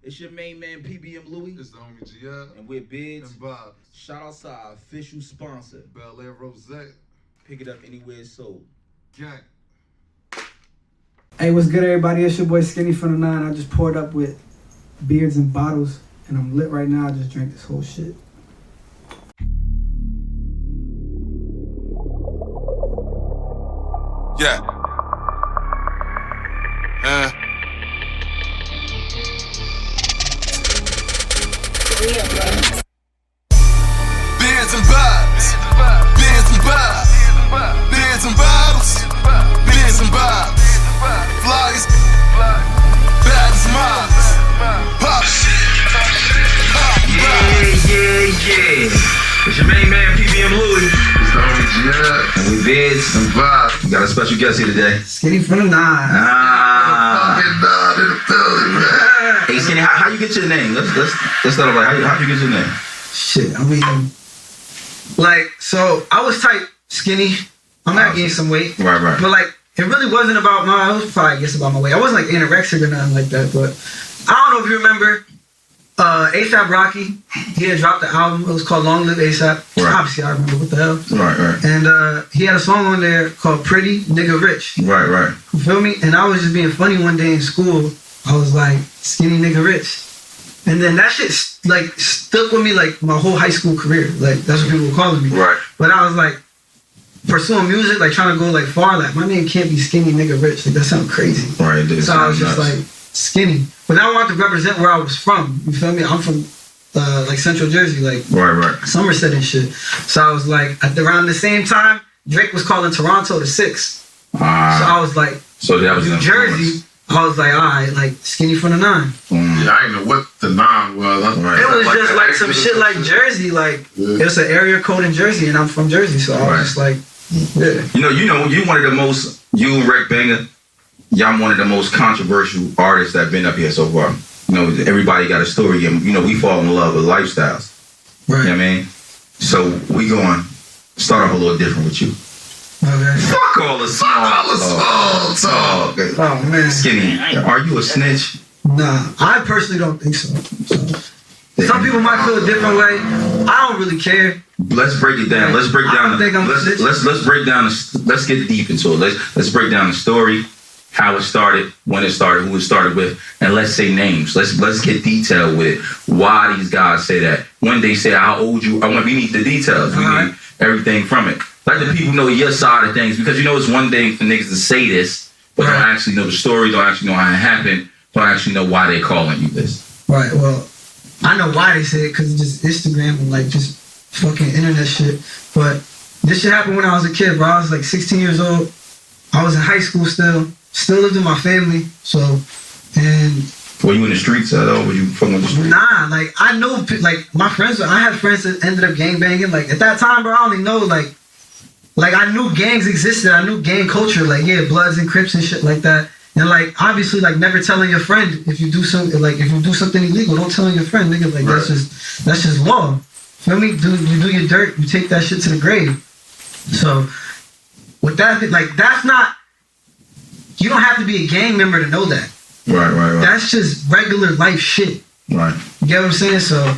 It's your main man, PBM Louie. It's the homie GL. And we're Bids. And Bob. Shout out to our official sponsor, Bel Air Rosette. Pick it up anywhere it's sold. Gang. Hey, what's good, everybody? It's your boy Skinny from the 9. I just poured up with beards and bottles, and I'm lit right now. I just drank this whole shit. Yeah. Beers and bobs. Beers and bobs. Beers and bottles. Beers and bobs. Flies. Bad as mobs. Pop shit. Yeah. It's your main man, PBM Louie. It's the homie GL. And we Bids And Bob. We got a special guest here today. Skinny from the 9. Fucking dog in the building, man. Hey, Skinny, how you get your name? Let's start off like, how you get your name? Shit, I mean, like, so I was tight, skinny. I'm not gaining some weight. Right. But, like, it really wasn't about it was probably, I guess, about my weight. I wasn't, like, anorexic or nothing like that, but I don't know if you remember A$AP Rocky. He had dropped the album. It was called Long Live A$AP. Right. Obviously, I remember what the hell. Right. And he had a song on there called Pretty Nigga Rich. Right. You feel me? And I was just being funny one day in school. I was like, skinny nigga rich. And then that shit like stuck with me like my whole high school career. Like that's what people were calling me. Right. But I was like pursuing music, like trying to go like far. Like my name can't be skinny nigga rich. Like that sounds crazy. Right. So I was just like skinny. But I wanted to represent where I was from. You feel me? I'm from like Central Jersey, like Right. Somerset and shit. So I was like around the same time Drake was calling Toronto the 6th. So I was like, so that was New Jersey. I was like, alright, like skinny from the 9. Yeah, I didn't know what the 9 was. Right. It was just like some shit like Jersey, like it was an area code in Jersey, and I'm from Jersey, so I was just like, yeah. You one of the most, you and Rec Banger, y'all one of the most controversial artists that been up here so far. You know, everybody got a story, and we fall in love with lifestyles. Right. You know what I mean? So we going to start off a little different with you. Okay. Fuck all the small talk. Oh man. Skinny, are you a snitch? Nah, I personally don't think so. Some people might feel a different way. I don't really care. Let's break it down. Let's break down. Let's break down. Let's get deep into it. Let's break down the story, how it started, when it started, who it started with, and let's say names. Let's get detailed with it. Why these guys say that? When they say how old you, we need the details. We need everything from it. Let the people know your side of things, because it's one thing for niggas to say this, but don't actually know the story, don't actually know how it happened, don't actually know why they're calling you this. Right. Well, I know why they say it, because it's just Instagram and like just fucking internet shit. But this shit happened when I was a kid, bro. I was like 16 years old. I was in high school still lived with my family. So, and were you in the streets at all? Were you fucking with the streets? Nah, like I know, like my friends. I had friends that ended up gangbanging. Like at that time, bro, I only know like I knew gangs existed. I knew gang culture. Like Bloods and Crips and shit like that. And like obviously, like never telling your friend if you do something. Like if you do something illegal, don't tell your friend, nigga. Like that's just law. Feel me? You do your dirt. You take that shit to the grave. So with that, like that's not. You don't have to be a gang member to know that. Right. That's just regular life shit. Right. You get what I'm saying? So,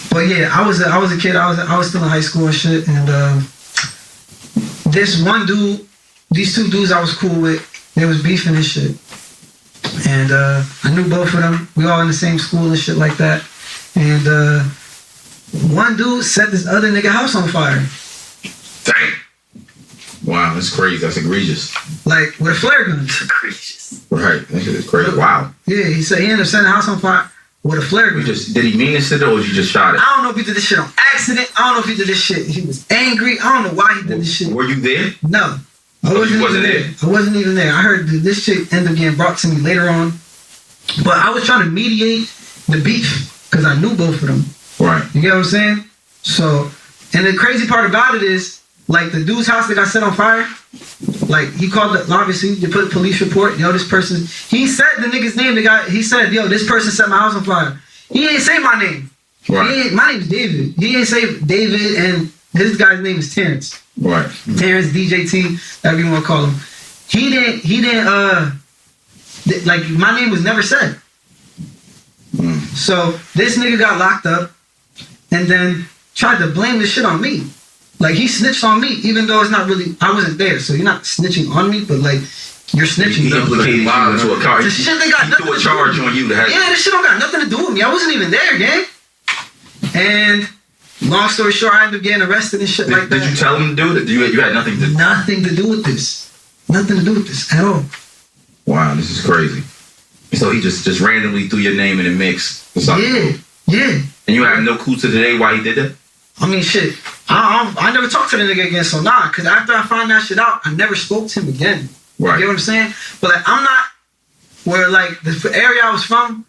but yeah, I was a kid. I was still in high school and shit. And this one dude, these two dudes I was cool with, they was beefing and shit. And I knew both of them. We all in the same school and shit like that. And one dude set this other nigga house on fire. Dang. Wow, that's crazy. That's egregious. Like with a flare gun. Egregious. Right. That shit is crazy. Wow. Yeah, he said he ended up setting the house on fire with a flare gun. Did he mean to sit there, or you just shot it? I don't know if he did this shit on accident. I don't know if he did this shit. He was angry. I don't know why he did this shit. Were you there? No. I wasn't even there. I heard that this shit ended up getting brought to me later on. But I was trying to mediate the beef because I knew both of them. Right. You get what I'm saying? So, and the crazy part about it is, like the dude's house that got set on fire, like he called obviously you put a police report, this person, he said the nigga's name, he said, this person set my house on fire. He ain't say my name. Right. My name's David. He ain't say David, and this guy's name is Terrence. Right. Terrence, DJ T, whatever you want to call him. He didn't, like my name was never said. So this nigga got locked up and then tried to blame this shit on me. Like, he snitched on me, even though it's not really, I wasn't there. So you're not snitching on me, but like, you're snitching. He implicated you into a car. The shit they got nothing threw a charge on you. Yeah, this shit don't got nothing to do with me. I wasn't even there, gang. And long story short, I ended up getting arrested and shit like that. Did you tell him to do it? You had nothing to do. Nothing to do with this. Nothing to do with this at all. Wow, this is crazy. So he just randomly threw your name in the mix. Yeah. And you have no clue to today why he did that? I mean, shit. I never talked to the nigga again, so nah. Because after I found that shit out, I never spoke to him again. Right. You get what I'm saying? But like, I'm not where like the area I was from.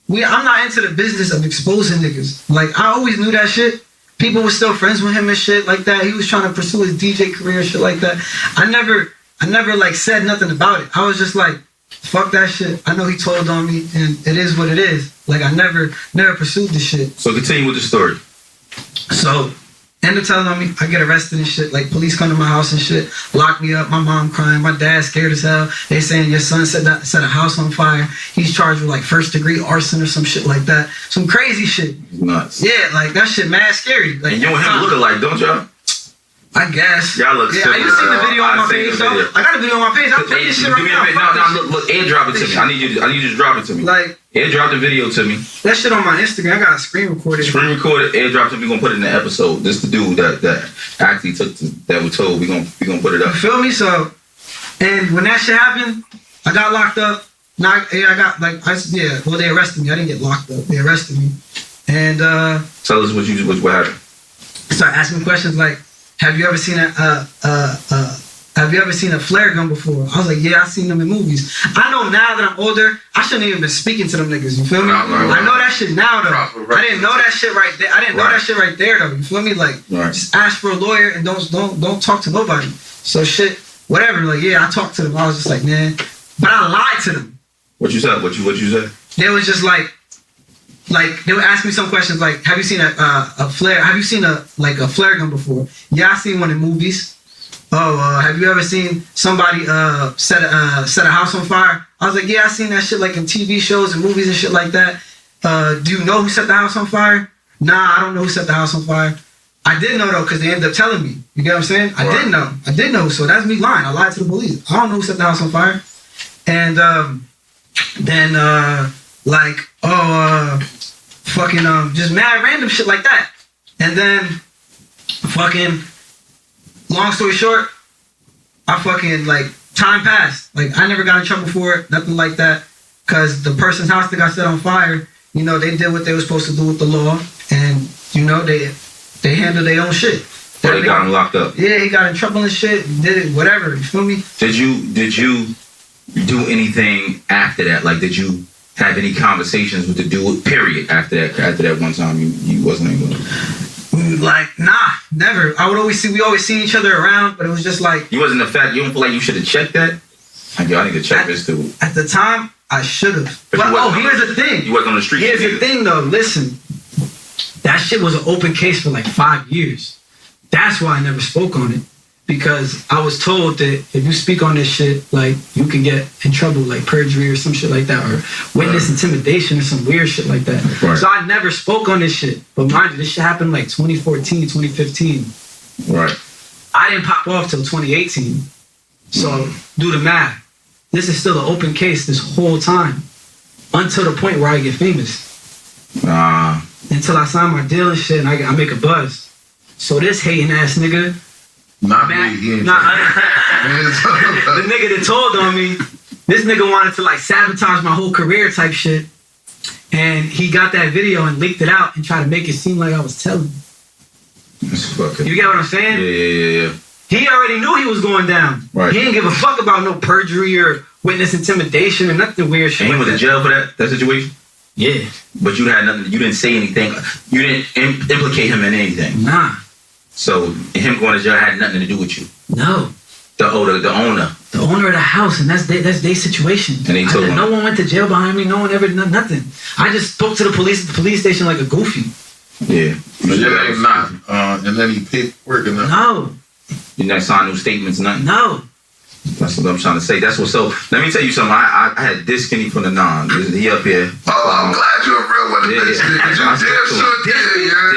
I'm not into the business of exposing niggas. Like, I always knew that shit. People were still friends with him and shit like that. He was trying to pursue his DJ career and shit like that. I never like said nothing about it. I was just like, fuck that shit. I know he told on me, and it is what it is. Like, I never pursued this shit. So continue with the story. So, end up telling on me, I get arrested and shit. Like, police come to my house and shit, lock me up. My mom crying. My dad scared as hell. They saying your son set a house on fire. He's charged with like 1st-degree arson or some shit like that. Some crazy shit. Nuts. Yeah, like that shit mad scary. Like, and you and him look alike, don't y'all? I guess. Y'all look yeah, similar. you seen the video on my page, though? Video. I got a video on my page. I'll play this shit right now. No, look, airdrop it to me. I need you to drop it to me. Like, airdrop the video to me. that shit on my Instagram. I got a screen recorded. Screen recorded, airdrop it. We gonna put it in the episode. This the dude that actually took that we told. We gonna put it up. You feel me? So, and when that shit happened, I got locked up. Now, they arrested me. I didn't get locked up. They arrested me. And Tell us what happened. started asking me questions like, have you ever seen a flare gun before? I was like, yeah, I've seen them in movies. I know now that I'm older, I shouldn't even been speaking to them niggas. You feel me? I know that shit now though. I didn't know that shit right there. I didn't know that shit right there though. You feel me? Like, just ask for a lawyer and don't talk to nobody. So shit, whatever. Like, yeah, I talked to them. I was just like, man, but I lied to them. What you said? What you said? They was just like they would ask me some questions like, have you seen a flare? Have you seen a flare gun before? Yeah, I seen one in movies. Oh, have you ever seen somebody set a house on fire? I was like, yeah, I seen that shit like in TV shows and movies and shit like that. Do you know who set the house on fire? Nah, I don't know who set the house on fire. I did know though, because they ended up telling me. You get what I'm saying? I did know. So that's me lying. I lied to the police. I don't know who set the house on fire. And then just mad random shit like that. And then fucking long story short, I fucking time passed. Like, I never got in trouble for it, nothing like that. Cause the person's house that got set on fire, you know, they did what they were supposed to do with the law, and you know, they handled their own shit. So they got him locked up. Yeah, he got in trouble and shit, did it, whatever, you feel me? Did you do anything after that? Like, did you have any conversations with the dude, period, after that one time you wasn't able to? Like, nah, never. We always seen each other around, but it was just like, you wasn't you don't feel like you should have checked that? Like, yo, I need to check this dude. At the time, I should have. But here's the thing. You wasn't on the street. Here's the thing though, listen. That shit was an open case for like 5 years. That's why I never spoke on it. Because I was told that if you speak on this shit, like, you can get in trouble, like perjury or some shit like that, or witness intimidation or some weird shit like that. Right. So I never spoke on this shit. But mind you, this shit happened like 2014, 2015. Right. I didn't pop off till 2018. So do the math. This is still an open case this whole time. Until the point where I get famous. Until I sign my deal and shit and I make a buzz. So this hating ass nigga, the nigga that told on me, this nigga wanted to like sabotage my whole career type shit. And he got that video and leaked it out and tried to make it seem like I was telling him. You get what I'm saying? Yeah. He already knew he was going down. Right. He didn't give a fuck about no perjury or witness intimidation or nothing weird shit. And he went to jail for that situation? Yeah. But you had nothing, you didn't say anything, you didn't implicate him in anything. Nah. So him going to jail had nothing to do with you? No. The owner? The owner of the house, and that's their situation. And he told him. No one went to jail behind me, no one ever did nothing. I just spoke to the police at the police station like a goofy. Yeah. So you ain't not in any paperwork or nothing? No. You didn't sign no statements, nothing? No. That's what I'm trying to say. That's what. So let me tell you something. I had this skinny from the non. He up here. Oh, I'm glad you're a real one.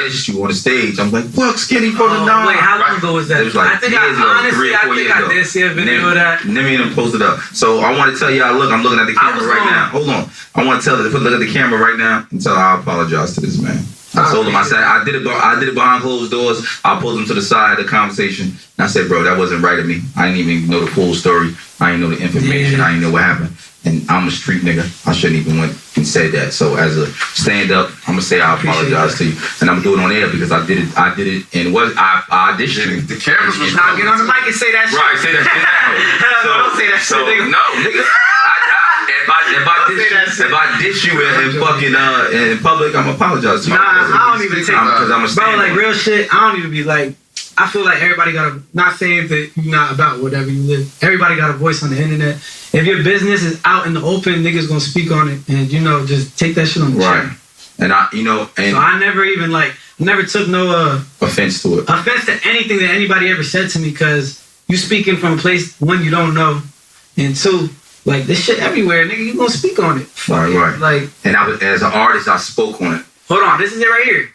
Dissed you on the stage. I'm like, fuck Skinny for the dog. Wait, how long ago was that? It was like I think I did see a video of that. Nimi done posted up. So I want to tell y'all, look, I'm looking at the camera right now. Hold on. I want to tell her to look at the camera right now and tell her I apologize to this man. I told him, I said, I did it behind closed doors. I pulled him to the side of the conversation. And I said, bro, that wasn't right of me. I didn't even know the full story. I didn't know the information. I didn't know what happened. And I'm a street nigga. I shouldn't even went and said that. So as a stand up, I'm gonna say I apologize to you. And I'm doing it on air because I did it and I auditioned. The cameras was Now get on the mic and say that shit. Right, say that shit. So, don't say that shit, nigga. No, nigga. If I dish you in fucking in public, I'm apologize to you. Nah, I don't even take because I'm a bro, like real shit. I don't even be like. I feel like everybody got a. Not saying that you're not about whatever you live. Everybody got a voice on the internet. If your business is out in the open, niggas gonna speak on it, and just take that shit on the chin. And and so I never even never took no offense to it. Offense to anything that anybody ever said to me, because you speaking from a place, one, you don't know, and two, like this shit everywhere, nigga, you gonna speak on it. Right. Like, and as an artist, I spoke on it. Hold on, this is it right here.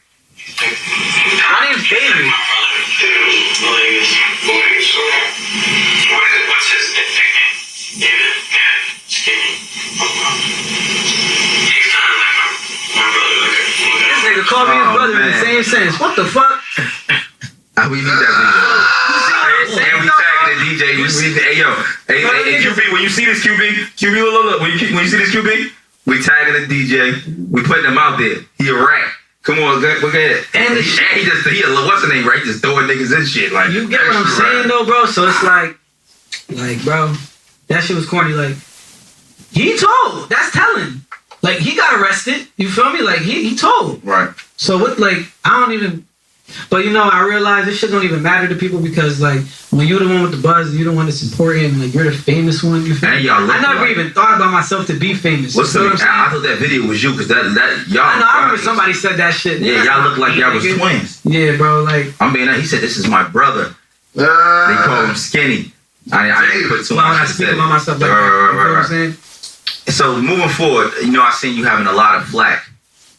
My name's David. What's his nickname? David? Yeah, Skinny. He's kind of like my brother. This nigga called me his brother in the same sentence. What the fuck? We need that video. And we tagging the DJ. Hey, QB, when you see this QB, look. When you see this QB, we tagging the DJ. We putting him out there. He a rat. Come on, look at it. And what's the name, right? Just throwing niggas in shit. Like, you get what I'm saying, though, bro? So it's like, bro, that shit was corny. Like, he told. That's telling. Like, he got arrested. You feel me? Like, he told. Right. So, I don't even... But, I realize this shit don't even matter to people because, when you're the one with the buzz, you're the one that's important, and, you're the famous one, you feel me? I never even thought about myself to be famous. I thought that video was you, because that y'all... I remember somebody said that shit. Yeah, y'all look like y'all was twins. Yeah, bro, he said, this is my brother. They call him Skinny. I didn't put too much. I speak about myself like that. You know what I'm saying? So, moving forward, I seen you having a lot of flack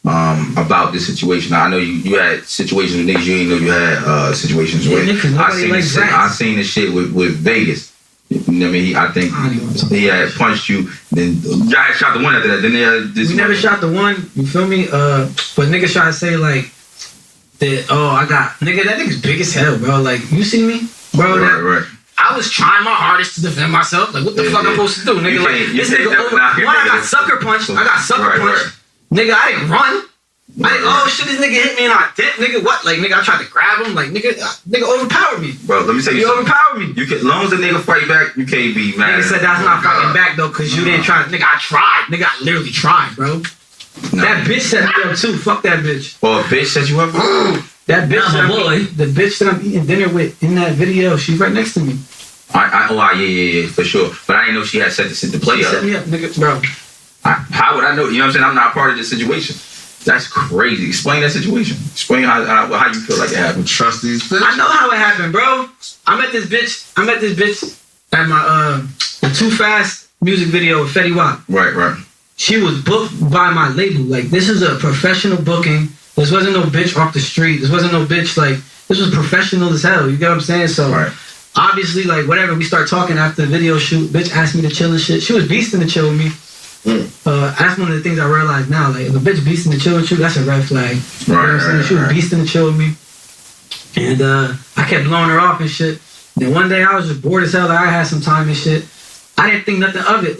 about this situation. I know you had situations with niggas you didn't know you had situations with. I seen this shit with Vegas. You know what I mean? I think he had punched you. Then y'all had shot the one after that. Then they had this. We never shot the one. You feel me? But niggas try to say that. I got nigga. That nigga's big as hell, bro. You see me, bro? Right. I was trying my hardest to defend myself. What the fuck I'm supposed to do, nigga? This nigga over. One, I got sucker punched. Punched. Nigga, I didn't run. This nigga hit me and I did. Nigga, what? Nigga, I tried to grab him. Nigga overpowered me. Bro, let me tell you something. Overpowered me. As long as the nigga fight back, you can't be mad. Nigga said that's not fighting back, though, because you didn't try. Nigga, I tried. Nigga, I literally tried, bro. No. That bitch set me up, too. Fuck that bitch. A bitch set you up? That bitch, the bitch that I'm eating dinner with in that video, she's right next to me. Yeah, for sure. But I didn't know she had set the play up. Set me up, nigga, bro. How would I know? You know what I'm saying? I'm not part of this situation. That's crazy. Explain that situation. Explain how you feel like it happened. Trust these bitches. I know how it happened, bro. I met this bitch at my Too Fast music video with Fetty Wap. Right. She was booked by my label. This is a professional booking. This wasn't no bitch off the street. This wasn't no bitch this was professional as hell. You get what I'm saying? So obviously, whatever, we start talking after the video shoot. Bitch asked me to chill and shit. She was beasting to chill with me. That's one of the things I realize now. If a bitch beasting to chill with you, that's a red flag. You know what I'm saying? She was beasting to chill with me. And I kept blowing her off and shit. Then one day I was just bored as hell. I had some time and shit. I didn't think nothing of it.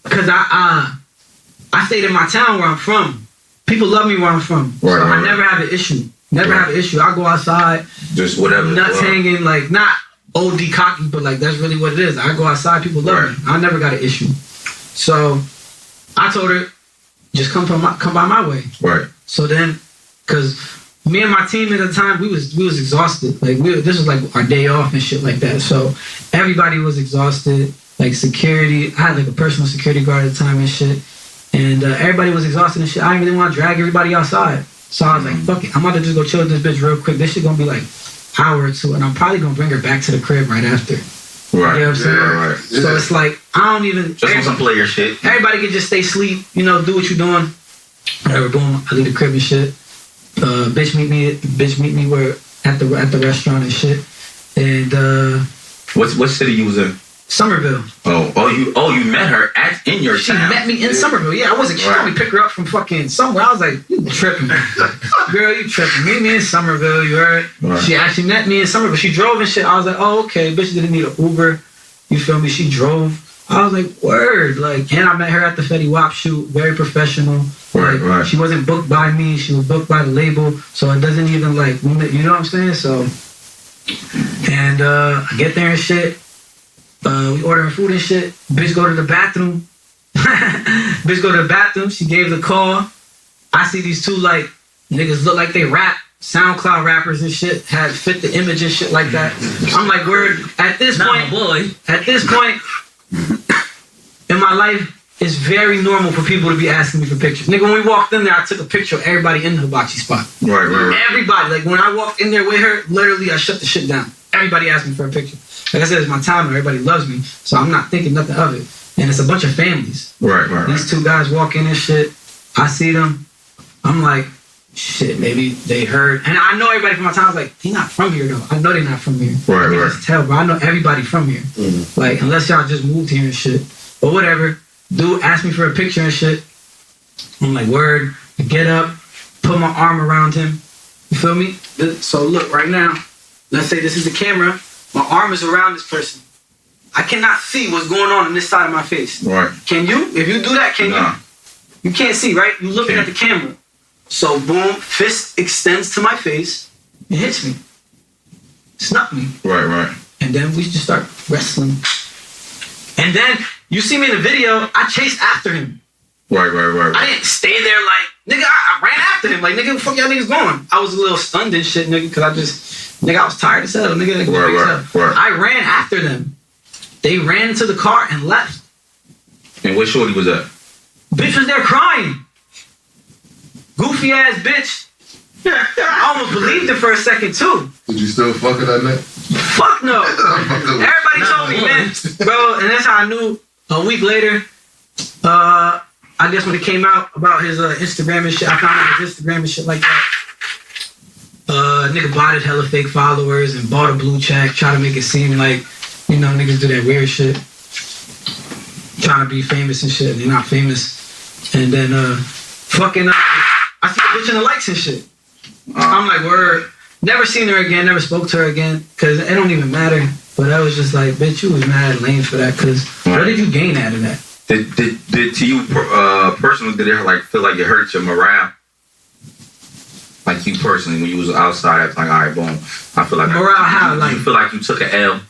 Because I stayed in my town where I'm from. People love me where I'm from. I never have an issue. Have an issue. I go outside. Just whatever. Nuts hanging. Not OD cocky, but that's really what it is. I go outside. People love me. I never got an issue. So I told her, just come by my way. Right. So then, because me and my team at the time, we was exhausted. This was our day off and shit like that. So everybody was exhausted. Security, I had a personal security guard at the time and shit. And everybody was exhausted and shit. I didn't really want to drag everybody outside. So I was like, fuck it. I'm about to just go chill with this bitch real quick. This shit gonna be hour or two. And I'm probably gonna bring her back to the crib right after. Right. You know what I'm saying? Right. So it's I don't even... Just on some player shit. Everybody can just stay asleep, do what you're doing. Whatever, boom, I leave the crib and shit. Bitch meet me where at the restaurant and shit. And what city you was in? Somerville. You met her in your She town. met me in Somerville. Yeah, I wasn't. She told me pick her up from fucking somewhere. I was like, you tripping, girl, you tripping. Meet me in Somerville. You heard? Right. She actually met me in Somerville. She drove and shit. I was like, oh okay, bitch didn't need an Uber. You feel me? She drove. I was like, word. Like, and I met her at the Fetty Wap shoot. Very professional. Right. She wasn't booked by me. She was booked by the label. So it doesn't even like, you know what I'm saying? So, and I get there and shit. We ordering food and shit. Bitch go to the bathroom. She gave the call. I see these two like niggas look like they rap. SoundCloud rappers and shit had fit the image and shit like that. I'm like, word. At this point, in my life, it's very normal for people to be asking me for pictures. Nigga, when we walked in there, I took a picture of everybody in the hibachi spot. Right. Everybody. Like, when I walked in there with her, literally, I shut the shit down. Everybody asked me for a picture. Like I said, it's my time and everybody loves me, so I'm not thinking nothing of it. And it's a bunch of families. Right. These two guys walk in and shit. I see them. I'm like, shit, maybe they heard. And I know everybody from my town. I was like, they not from here, though. I know they're not from here. Right. Just tell, bro. I know everybody from here. Mm-hmm. Like, unless y'all just moved here and shit. But whatever. Dude asked me for a picture and shit. I'm like, word. I get up, put my arm around him. You feel me? So look, right now, let's say this is the camera. My arm is around this person. I cannot see what's going on this side of my face. Right. Can you? If you do that, can you? You can't see, right? You're looking at the camera. So boom, fist extends to my face. It hits me. Snuck me. Right. And then we just start wrestling. And then you see me in the video, I chased after him. Right. I didn't stay there like, nigga, I ran after him. Like, nigga, where the fuck y'all niggas going? I was a little stunned and shit, nigga, because I was tired as hell, nigga. Right. I ran after them. They ran into the car and left. And what shorty was that? Bitch was there crying. Goofy ass bitch. I almost believed it for a second too. Did you still fuck it that night? Fuck no. Everybody told me, man. Bro, and that's how I knew a week later. I guess when it came out about his Instagram and shit, I found out his Instagram and shit like that. Nigga bought it hella fake followers and bought a blue check, try to make it seem like, you know, niggas do that weird shit. Trying to be famous and shit. They're not famous. And then I see the bitch in the likes and shit. I'm like, word. Never seen her again, never spoke to her again, because it don't even matter. But I was just like, bitch, you was mad lame for that, because what did you gain out of that? Did to you personally, did it like feel like it hurt your morale? Like you personally, when you was outside, I was like, all right, boom. I feel like morale how? You, like you feel like you took an L?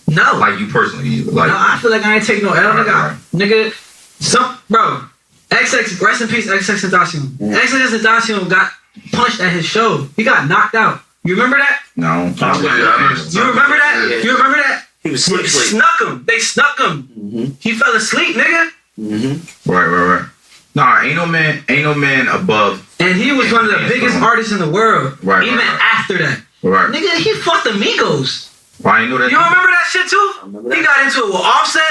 No. Like you personally, like no, I feel like I ain't take no L, nigga. Nigga, bro. XX, rest in peace, XX Tentacion. XX Tentacion got punched at his show. He got knocked out. You remember that? No. You remember that? Yeah. You remember that? He was sleep. Snuck him. They snuck him. Mm-hmm. He fell asleep, nigga. Mm-hmm. Right. Nah, ain't no man above. And he was one of the biggest artists in the world. Right. Even after that. Right. Nigga, he fucked Amigos. Why ain't know that? You remember that shit too? He got into it with Offset,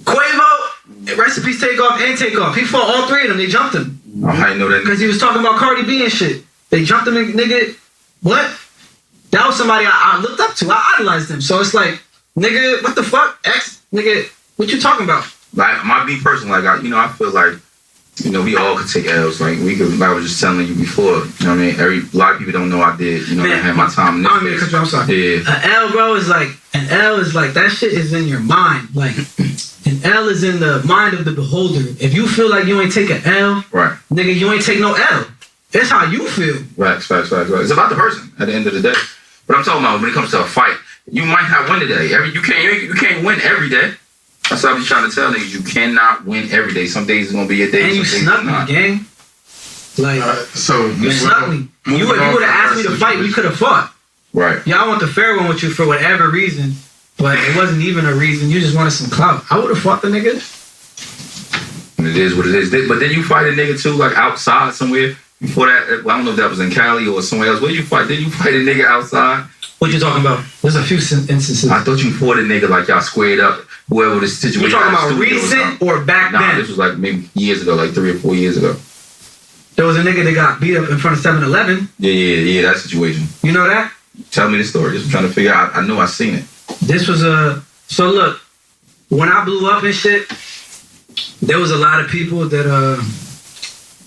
Quavo, rest in peace, Takeoff, and Takeoff. He fought all three of them. They jumped him. Oh, I ain't know that. Because he was talking about Cardi B and shit. They jumped him, nigga. What? That was somebody I looked up to. I idolized him. So it's like, nigga, what the fuck? Nigga, what you talking about? Like, my be personal, like, I feel like, we all could take L's. Like, like I was just telling you before, you know what I mean? A lot of people don't know I did, I had my time in this. I don't mean to cut you, I'm sorry. Yeah. An L, bro, is like, that shit is in your mind. Like, an L is in the mind of the beholder. If you feel like you ain't take an L, right, nigga, you ain't take no L. That's how you feel. Facts. It's about the person at the end of the day. But I'm talking about when it comes to a fight, you might not win today. You can't win every day. That's what I'm just trying to tell niggas. You cannot win every day. Some days it's gonna be your day. And you snuck me, gang. Like, so you snuck me. You would have asked me to fight, we could have fought. Right. Y'all want the fair one with you for whatever reason, but it wasn't even a reason. You just wanted some clout. I would have fought the nigga. And it is what it is. But then you fight a nigga too, like outside somewhere. Before that, well, I don't know if that was in Cali or somewhere else. Where did you fight? Did you fight a nigga outside? What you talking about? There's a few instances. I thought you fought a nigga like y'all squared up, whoever the situation. You talking about recent or back then? Nah, this was like maybe years ago, like 3 or 4 years ago. there was a nigga that got beat up in front of 7-Eleven. Yeah, that situation. You know that? Tell me the story. Just trying to figure out. I know I seen it. This was so look, when I blew up and shit, there was a lot of people that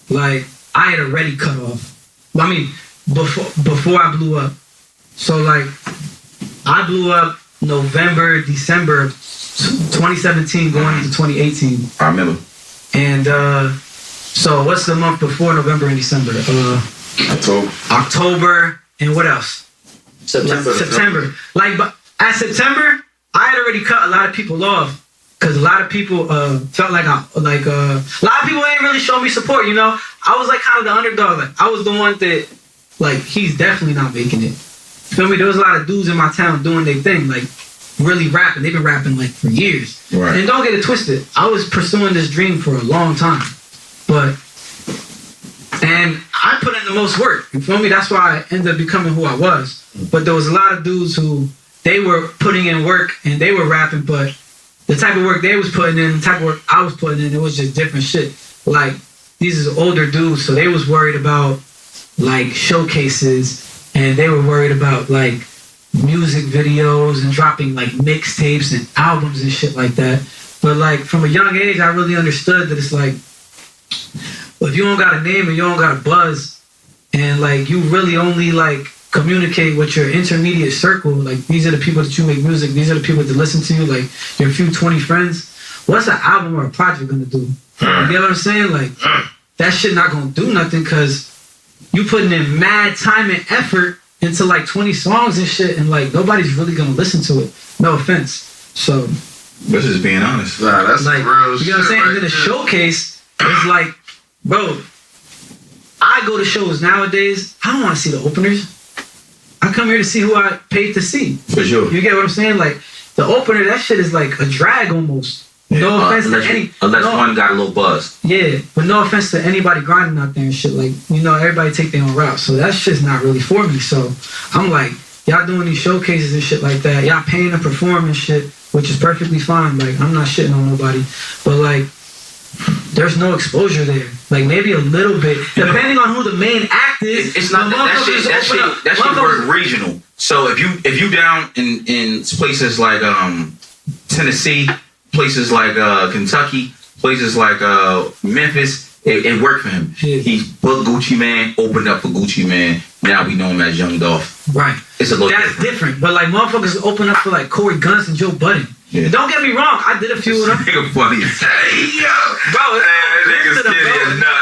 like I had already cut off. I mean, before I blew up. So like I blew up November, December of 2017 going into 2018. I remember. And so what's the month before November and December? October and what else? September. Like, but at September, I had already cut a lot of people off because a lot of people felt like a lot of people ain't really show me support. You know, I was like kind of the underdog. Like I was the one that like he's definitely not making it. Feel me? There was a lot of dudes in my town doing their thing, like really rapping. They've been rapping like for years. Right. And don't get it twisted. I was pursuing this dream for a long time, and I put in the most work. You feel me? That's why I ended up becoming who I was. But there was a lot of dudes who they were putting in work and they were rapping, but the type of work they was putting in, the type of work I was putting in, it was just different shit. Like these is older dudes, so they was worried about like showcases and they were worried about like music videos and dropping like mixtapes and albums and shit like that. But like from a young age, I really understood that it's like, if you don't got a name and you don't got a buzz and like you really only like communicate with your intermediate circle, like these are the people that you make music, these are the people that listen to you, like your few 20 friends, what's an album or a project gonna do? You know what I'm saying? Like that shit not gonna do nothing because you putting in mad time and effort into like 20 songs and shit and like nobody's really gonna listen to it. No offense. So This is being honest. Nah, that's like, real shit. You know what I'm saying? Right And then the there. showcase is like, bro, I go to shows nowadays, I don't want to see the openers. I come here to see who I paid to see. For sure. You get what I'm saying? Like, the opener, that shit is like a drag almost. No offense to unless one got a little buzz. Yeah, but no offense to anybody grinding out there and shit. Like, you know, everybody take their own route. So that shit's not really for me. So I'm like, y'all doing these showcases and shit like that. Y'all paying to perform and shit, which is perfectly fine. Like, I'm not shitting on nobody. But like, there's no exposure there. Like maybe a little bit, depending on who the main act is. It's not that shit work regional. So if you down in places like Tennessee, places like Kentucky, places like Memphis, it worked for him. Yeah. He booked Gucci Man, opened up for Gucci Man. Now we know him as Young Dolph. Right. It's a little That's different. But like motherfuckers open up for like Corey Guns and Joe Budden. Yeah. Don't get me wrong, I did a few of them. Nigga funny as Bro,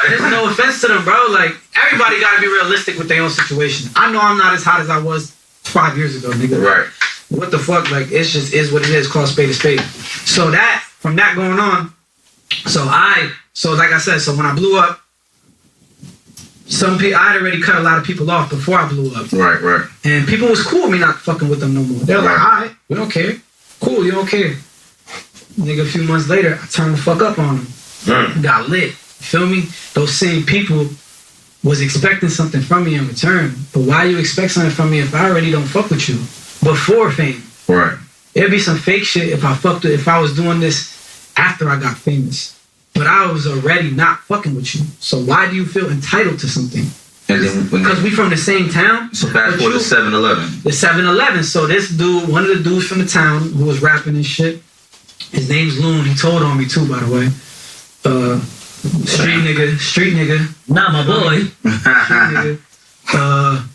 there's no offense to them, bro. Like, everybody gotta be realistic with their own situation. I know I'm not as hot as I was 5 years ago, nigga. Right. What the fuck? Like, it's just is what it is. Call a spade a spade. So that, from that going on, so like I said, so when I blew up, I had already cut a lot of people off before I blew up. Right. And people was cool with me not fucking with them no more. They're like, alright, we don't care. Cool, you don't care. Nigga, a few months later, I turned the fuck up on them. Got lit. You feel me? Those same people was expecting something from me in return. But why you expect something from me if I already don't fuck with you before fame? Right. It'd be some fake shit if I was doing this after I got famous. But I was already not fucking with you. So why do you feel entitled to something? Because we from the same town. So fast forward to 7-Eleven. The 7-Eleven. So this dude, one of the dudes from the town who was rapping and shit, his name's Loon. He told on me too, by the way. Street nigga. Not my boy. Street nigga.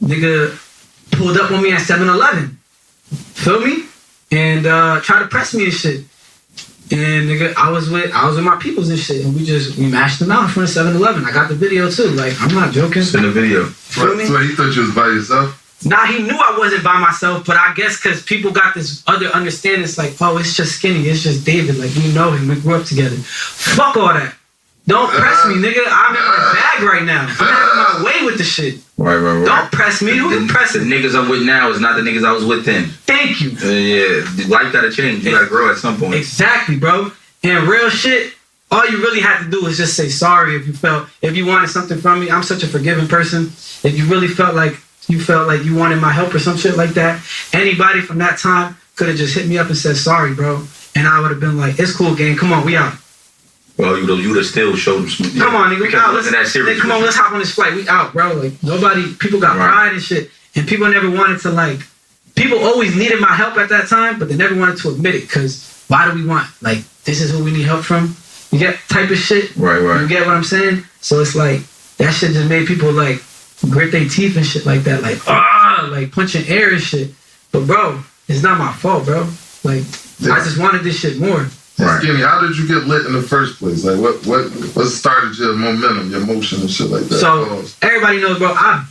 Nigga pulled up on me at 7-Eleven. Feel me? And tried to press me and shit. And nigga, I was with my peoples and shit, and we mashed them out in front of 7-Eleven. I got the video too. Like, I'm not joking. Send the video. Feel me? So he thought you was by yourself? Nah, he knew I wasn't by myself, but I guess because people got this other understanding. It's like, oh, it's just Skinny, it's just David. Like, we know him, we grew up together. Fuck all that. Don't press me, nigga. I'm in my bag right now. I'm having my way with the shit. Right. Don't press me. Who The pressing? niggas I'm with now is not the niggas I was with then. Thank you. Yeah, life gotta change. You gotta grow at some point. Exactly, bro. And real shit, all you really had to do is just say sorry if you wanted something from me. I'm such a forgiving person. If you really felt like you wanted my help or some shit like that, anybody from that time could have just hit me up and said sorry, bro. And I would have been like, it's cool, gang. Come on, we out. Well, you would have still showed them some. Come on, nigga. Because it wasn't that serious. Come on, let's hop on this flight. We out, bro. Like, people got pride and shit. And people never wanted to, like, people always needed my help at that time, but they never wanted to admit it. Because why do we want, like, this is who we need help from? You get type of shit? Right. You get what I'm saying? So it's like, that shit just made people, like, grit their teeth and shit like that. Like, like punching air and shit. But, bro, it's not my fault, bro. Like, I just wanted this shit more. Right. Skinny, how did you get lit in the first place? Like, what started your momentum, your motion and shit like that? So, everybody knows, bro, I've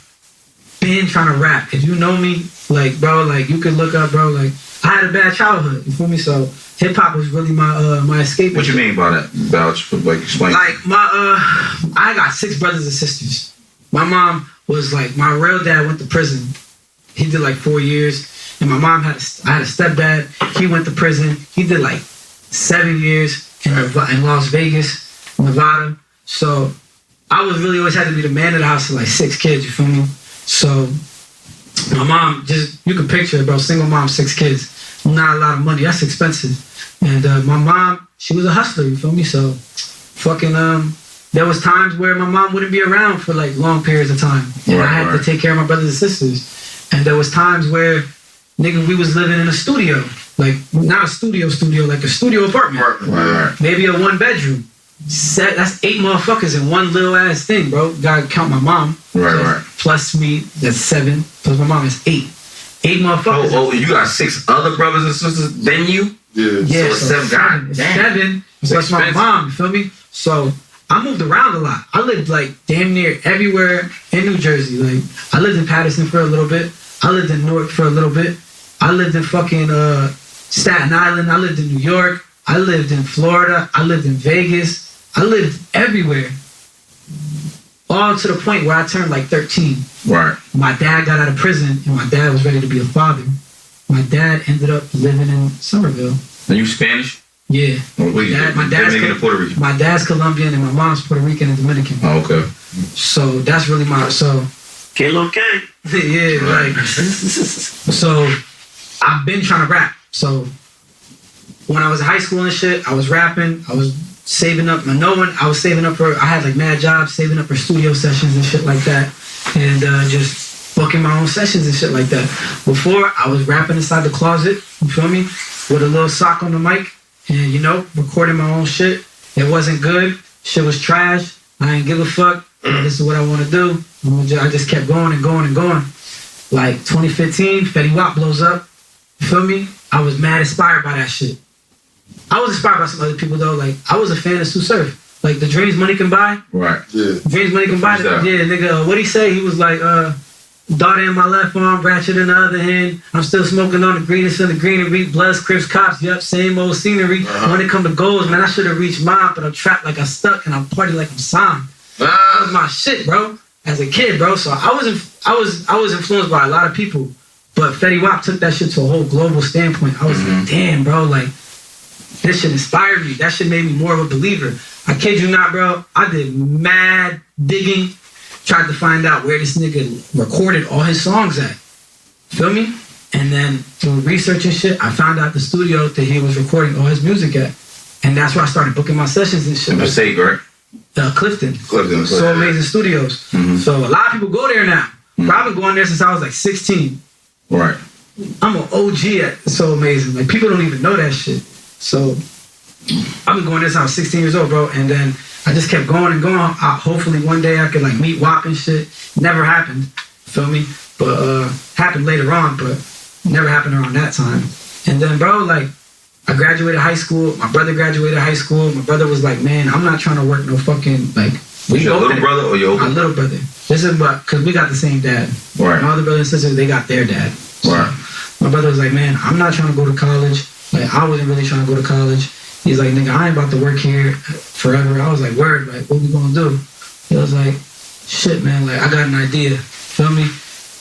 been trying to rap. If you know me, like, bro, like, you could look up, bro, like, I had a bad childhood, you feel me? So, hip-hop was really my escape. What you mean by that? Like, explain. Like, I got 6 brothers and sisters. My mom was, like, my real dad went to prison. He did, like, 4 years. And my mom I had a stepdad. He went to prison. He did, like, 7 years in Las Vegas, Nevada. So I was really always had to be the man of the house for like 6 kids, you feel me? So my mom, you can picture it, bro, single mom, 6 kids. Not a lot of money, that's expensive. And my mom, she was a hustler, you feel me? So fucking, there was times where my mom wouldn't be around for like long periods of time. And I had to take care of my brothers and sisters. And there was times where, nigga, we was living in a studio. Like, not a studio, like a studio apartment. Right. Maybe a 1-bedroom. That's 8 motherfuckers in one little ass thing, bro. Gotta count my mom. Right. Plus me, that's 7. Plus my mom is 8. 8 motherfuckers. Oh, you got 6 other brothers and sisters than you? Yeah. So 7. God It's damn. 7. Plus my mom, you feel me? So I moved around a lot. I lived like damn near everywhere in New Jersey. Like, I lived in Patterson for a little bit. I lived in Newark for a little bit. I lived in fucking Staten Island. I lived in New York. I lived in Florida. I lived in Vegas. I lived everywhere. All to the point where I turned like 13. Right. My dad got out of prison and my dad was ready to be a father. My dad ended up living in Somerville. Are you Spanish? Yeah. My dad's Puerto Rican. My dad's Colombian and my mom's Puerto Rican and Dominican. Oh, okay. So that's really Que lo que? yeah, Right. like, so I've been trying to rap. So when I was in high school and shit, I was rapping. I was saving up. I was saving up I had like mad jobs, saving up for studio sessions and shit like that. And just booking my own sessions and shit like that. Before, I was rapping inside the closet, you feel me? With a little sock on the mic. And, you know, recording my own shit. It wasn't good. Shit was trash. I ain't give a fuck. This is what I want to do. I just kept going and going and going. Like 2015, Fetty Wap blows up. You feel me? I was mad inspired by that shit. I was inspired by some other people though. Like, I was a fan of Sue Surf. Like, the dreams money can buy. Right. Yeah. Dreams money can buy. Yeah, nigga. What'd he say? He was like, daughter in my left arm, ratchet in the other hand. I'm still smoking on the greenest of the greenery. Bloods, Crips, cops. Yup, same old scenery. When it come to goals, man, I should have reached mine, but I'm trapped like I'm stuck and I'm party like I'm signed. That was my shit, bro. As a kid, bro. So I was influenced by a lot of people, but Fetty Wap took that shit to a whole global standpoint. I was like, damn, bro, like, this shit inspired me. That shit made me more of a believer. I kid you not, bro. I did mad digging, tried to find out where this nigga recorded all his songs at. Feel me? And then through research and shit, I found out the studio that he was recording all his music at. And that's where I started booking my sessions and shit. Mistake, right? Clifton. Clifton. So Amazing Studios. So a lot of people go there now. But I've been going there since I was like 16. Right. I'm an OG at So Amazing. Like, people don't even know that shit. So I've been going there since I was 16 years old, bro. And then I just kept going and going. Hopefully one day I could like meet WAP and shit. Never happened. Feel me? But happened later on, but never happened around that time. And then, bro, like, I graduated high school. My brother graduated high school. My brother was like, man, I'm not trying to work no fucking, like... Was your little brother or your older? My little brother. This is because we got the same dad. Right. My other brother and sister, they got their dad. So right. My brother was like, man, I'm not trying to go to college. Like, I wasn't really trying to go to college. He's like, nigga, I ain't about to work here forever. I was like, word, like, what we gonna do? He was like, shit, man, like, I got an idea. Feel me?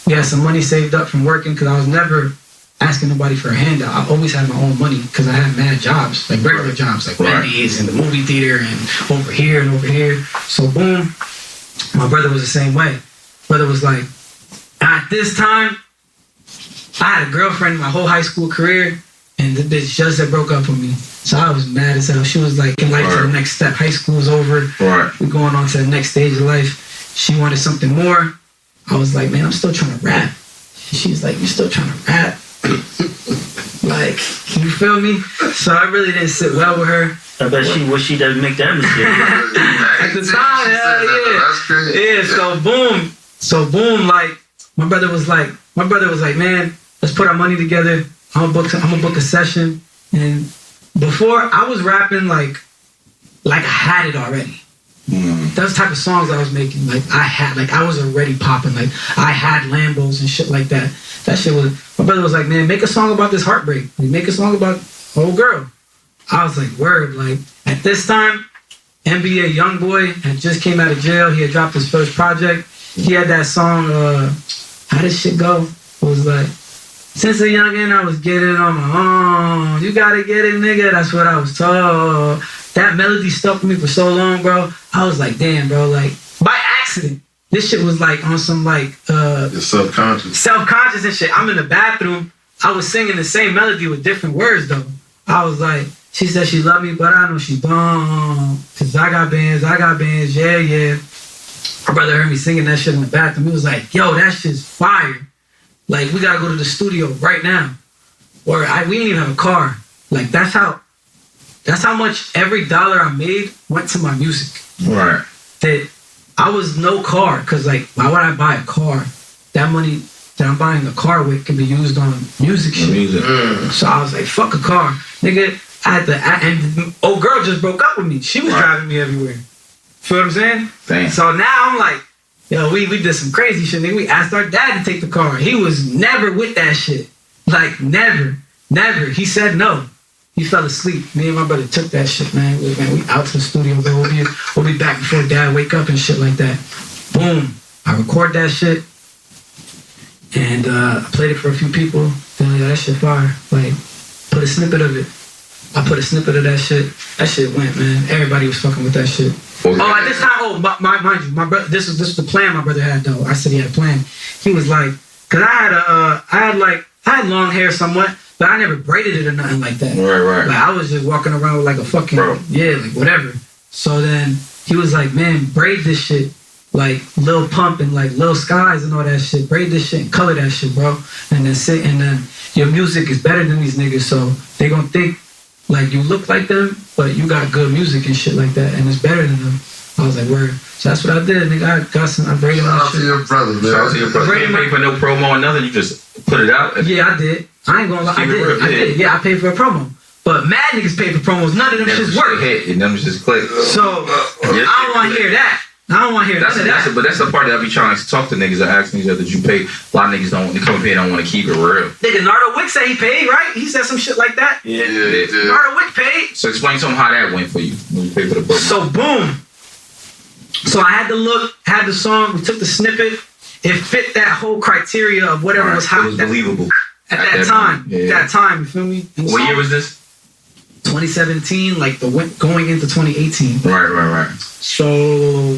We had some money saved up from working because I was never asking nobody for a handout. I always had my own money because I had mad jobs, like regular jobs, like Wendy's and the movie theater and over here and over here. So boom, my brother was the same way. Brother was like, at this time, I had a girlfriend my whole high school career, and the bitch just had broke up with me. So I was mad as hell. She was like, in life to the next step. High school's over. Right. We're going on to the next stage of life. She wanted something more. I was like, man, I'm still trying to rap. She's like, you're still trying to rap? Like, you feel me? So I really didn't sit well with her. I bet she wish she doesn't make that mistake. At the time, hell yeah. That's crazy. Yeah, so boom, like, my brother was like, man, let's put our money together. I'm gonna book a session. And before, I was rapping like I had it already. Those type of songs I was making, I was already popping. Like, I had Lambos and shit like that. That shit was, my brother was like, man, make a song about this heartbreak. Like, make a song about old girl. I was like, word. Like, at this time, NBA Youngboy had just came out of jail. He had dropped his first project. He had that song, how did shit go? It was like, since a youngin' I was getting on my own. You gotta get it, nigga. That's what I was told. That melody stuck with me for so long, bro. I was like, damn, bro. Like, by accident, this shit was like on some like You're self-conscious and shit. I'm in the bathroom. I was singing the same melody with different words though. I was like, she said she love me, but I know she don't. Cause I got bands, yeah, yeah. My brother heard me singing that shit in the bathroom. He was like, yo, that shit's fire. Like, we gotta go to the studio right now. Or we didn't even have a car. Like, that's how much every dollar I made went to my music. Right. That I was no car, cause like, why would I buy a car? That money that I'm buying a car with can be used on music shit. So I was like, fuck a car. Nigga, and old girl just broke up with me. She was driving me everywhere. Feel what I'm saying? Damn. So now I'm like, yo, we did some crazy shit, nigga. We asked our dad to take the car. He was never with that shit. Like, never. He said no. He fell asleep. Me and my brother took that shit, man. We out to the studio, bro. We'll be back before dad wake up and shit like that. Boom. I record that shit. And I played it for a few people. Then like, that shit fire. Like, put a snippet of it. I put a snippet of that shit. That shit went, man. Everybody was fucking with that shit. At this time, mind you, my brother. This was the plan my brother had though. I said he had a plan. He was like, cause I had long hair somewhat, but I never braided it or nothing like that. Right. Like, I was just walking around with like a fucking like whatever. So then he was like, man, braid this shit like Lil Pump and like Lil Skies and all that shit. Braid this shit and color that shit, bro. And then your music is better than these niggas, so they gonna think like you look like them, but you got good music and shit like that, and it's better than them. I was like, word. So that's what I did, nigga. I braided my shit. Shout out to your brother, man. Shout out to your brother. You didn't pay for no promo or nothing. You just put it out. Yeah, I did. I ain't gonna lie. I did. Yeah, I paid for a promo. But mad niggas paid for promos. None of them shits work. Hit and them just click. So I don't want to hear that. I don't want to hear that. But that's the part that I be trying to talk to niggas that ask niggas that you pay. A lot of niggas don't. They come up here and don't want to keep it real. Nigga, Nardo Wick said he paid, right? He said some shit like that. Yeah. Nardo Wick paid. So explain to him how that went for you when you paid for the promo. So boom. So I had to look, had the song, we took the snippet. It fit that whole criteria of whatever was hot. It was believable. At that time. Yeah. At that time, you feel me? What year was this? 2017, like going into 2018. Right. So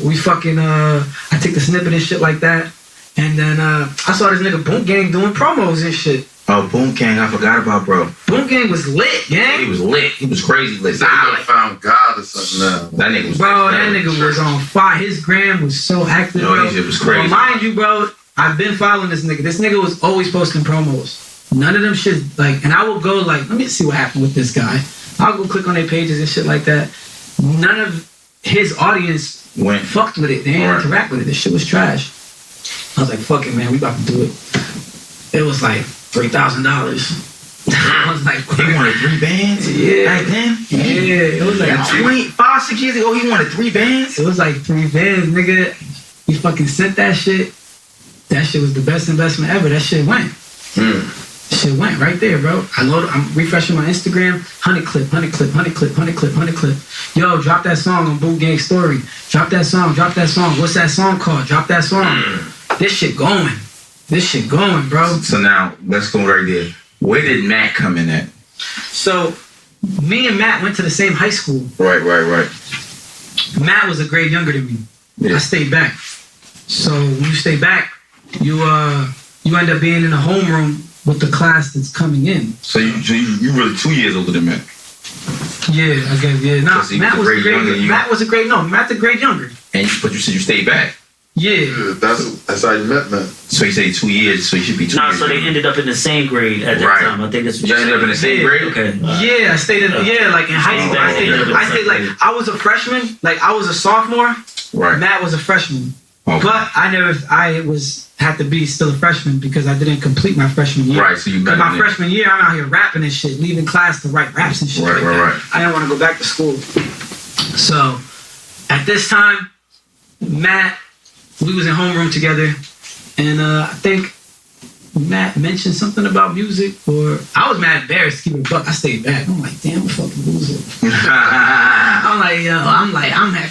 we fucking I take the snippet and shit like that. And then I saw this nigga Boom Gang doing promos and shit. Oh, Boom Gang, I forgot about, bro. Boom Gang was lit, gang. He was lit. He was crazy lit. He found God or something now. That nigga was that nigga was on fire. His gram was so active, bro. His shit was crazy. Well, mind you, bro, I've been following this nigga. This nigga was always posting promos. None of them shit, like, and I will go like, let me see what happened with this guy. I'll go click on their pages and shit like that. None of his audience fucked with it. They didn't interact with it. This shit was trash. I was like, fuck it, man. We about to do it. It was like $3,000. I was like, he wanted 3 bands? Yeah. Back then? Yeah. It was like 5, 6 years ago, he wanted 3 bands? It was like 3 bands, nigga. We fucking sent that shit. That shit was the best investment ever. That shit went. Shit went right there, bro. I'm refreshing my Instagram. 100 clip. Yo, drop that song on Boot Gang Story. Drop that song. What's that song called? Drop that song. This shit going, bro. So now, let's go right there. Where did Matt come in at? So, me and Matt went to the same high school. Right. Matt was a grade younger than me. Yeah. I stayed back. So, when you stay back, you end up being in the homeroom with the class that's coming in. So you really 2 years older than Matt. Yeah, I guess. Yeah, nah, Matt was a grade younger. Matt's a grade younger. But you said you stayed back. Yeah. That's how you met, man. So you say 2 years, so you should be 2 years. So they ended up in the same grade at that time. I think that's what you ended up in the same grade? Okay. Yeah, I stayed in, like in high school. I stayed like, I was a freshman, like I was a sophomore. Right. Matt was a freshman. Okay. But had to be still a freshman because I didn't complete my freshman year. Right, so you met my freshman year, I'm out here rapping and shit, leaving class to write raps and shit like that. I didn't want to go back to school. So, at this time, Matt, we was in homeroom together, and I think Matt mentioned something about music, or I was mad embarrassed to keep it a buck. I stayed back. I'm like, damn, I'm a fucking loser. I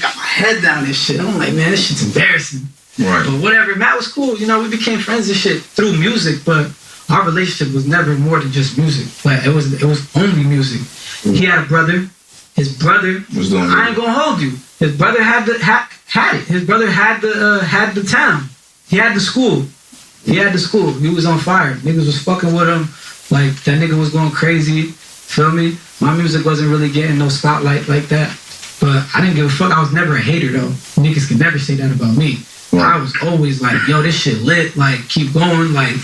got my head down and shit. I'm like, man, this shit's embarrassing. Right. But whatever, Matt was cool. You know, we became friends and shit through music, but our relationship was never more than just music. Like it was only music. He had a brother. His brother was doing I ain't gonna hold you. His brother had it. His brother had the town. He had the school. He was on fire. Niggas was fucking with him. Like that nigga was going crazy. Feel me? My music wasn't really getting no spotlight like that. But I didn't give a fuck. I was never a hater though. Niggas can never say that about me. Right. I was always like, yo, this shit lit. Like, keep going. Like,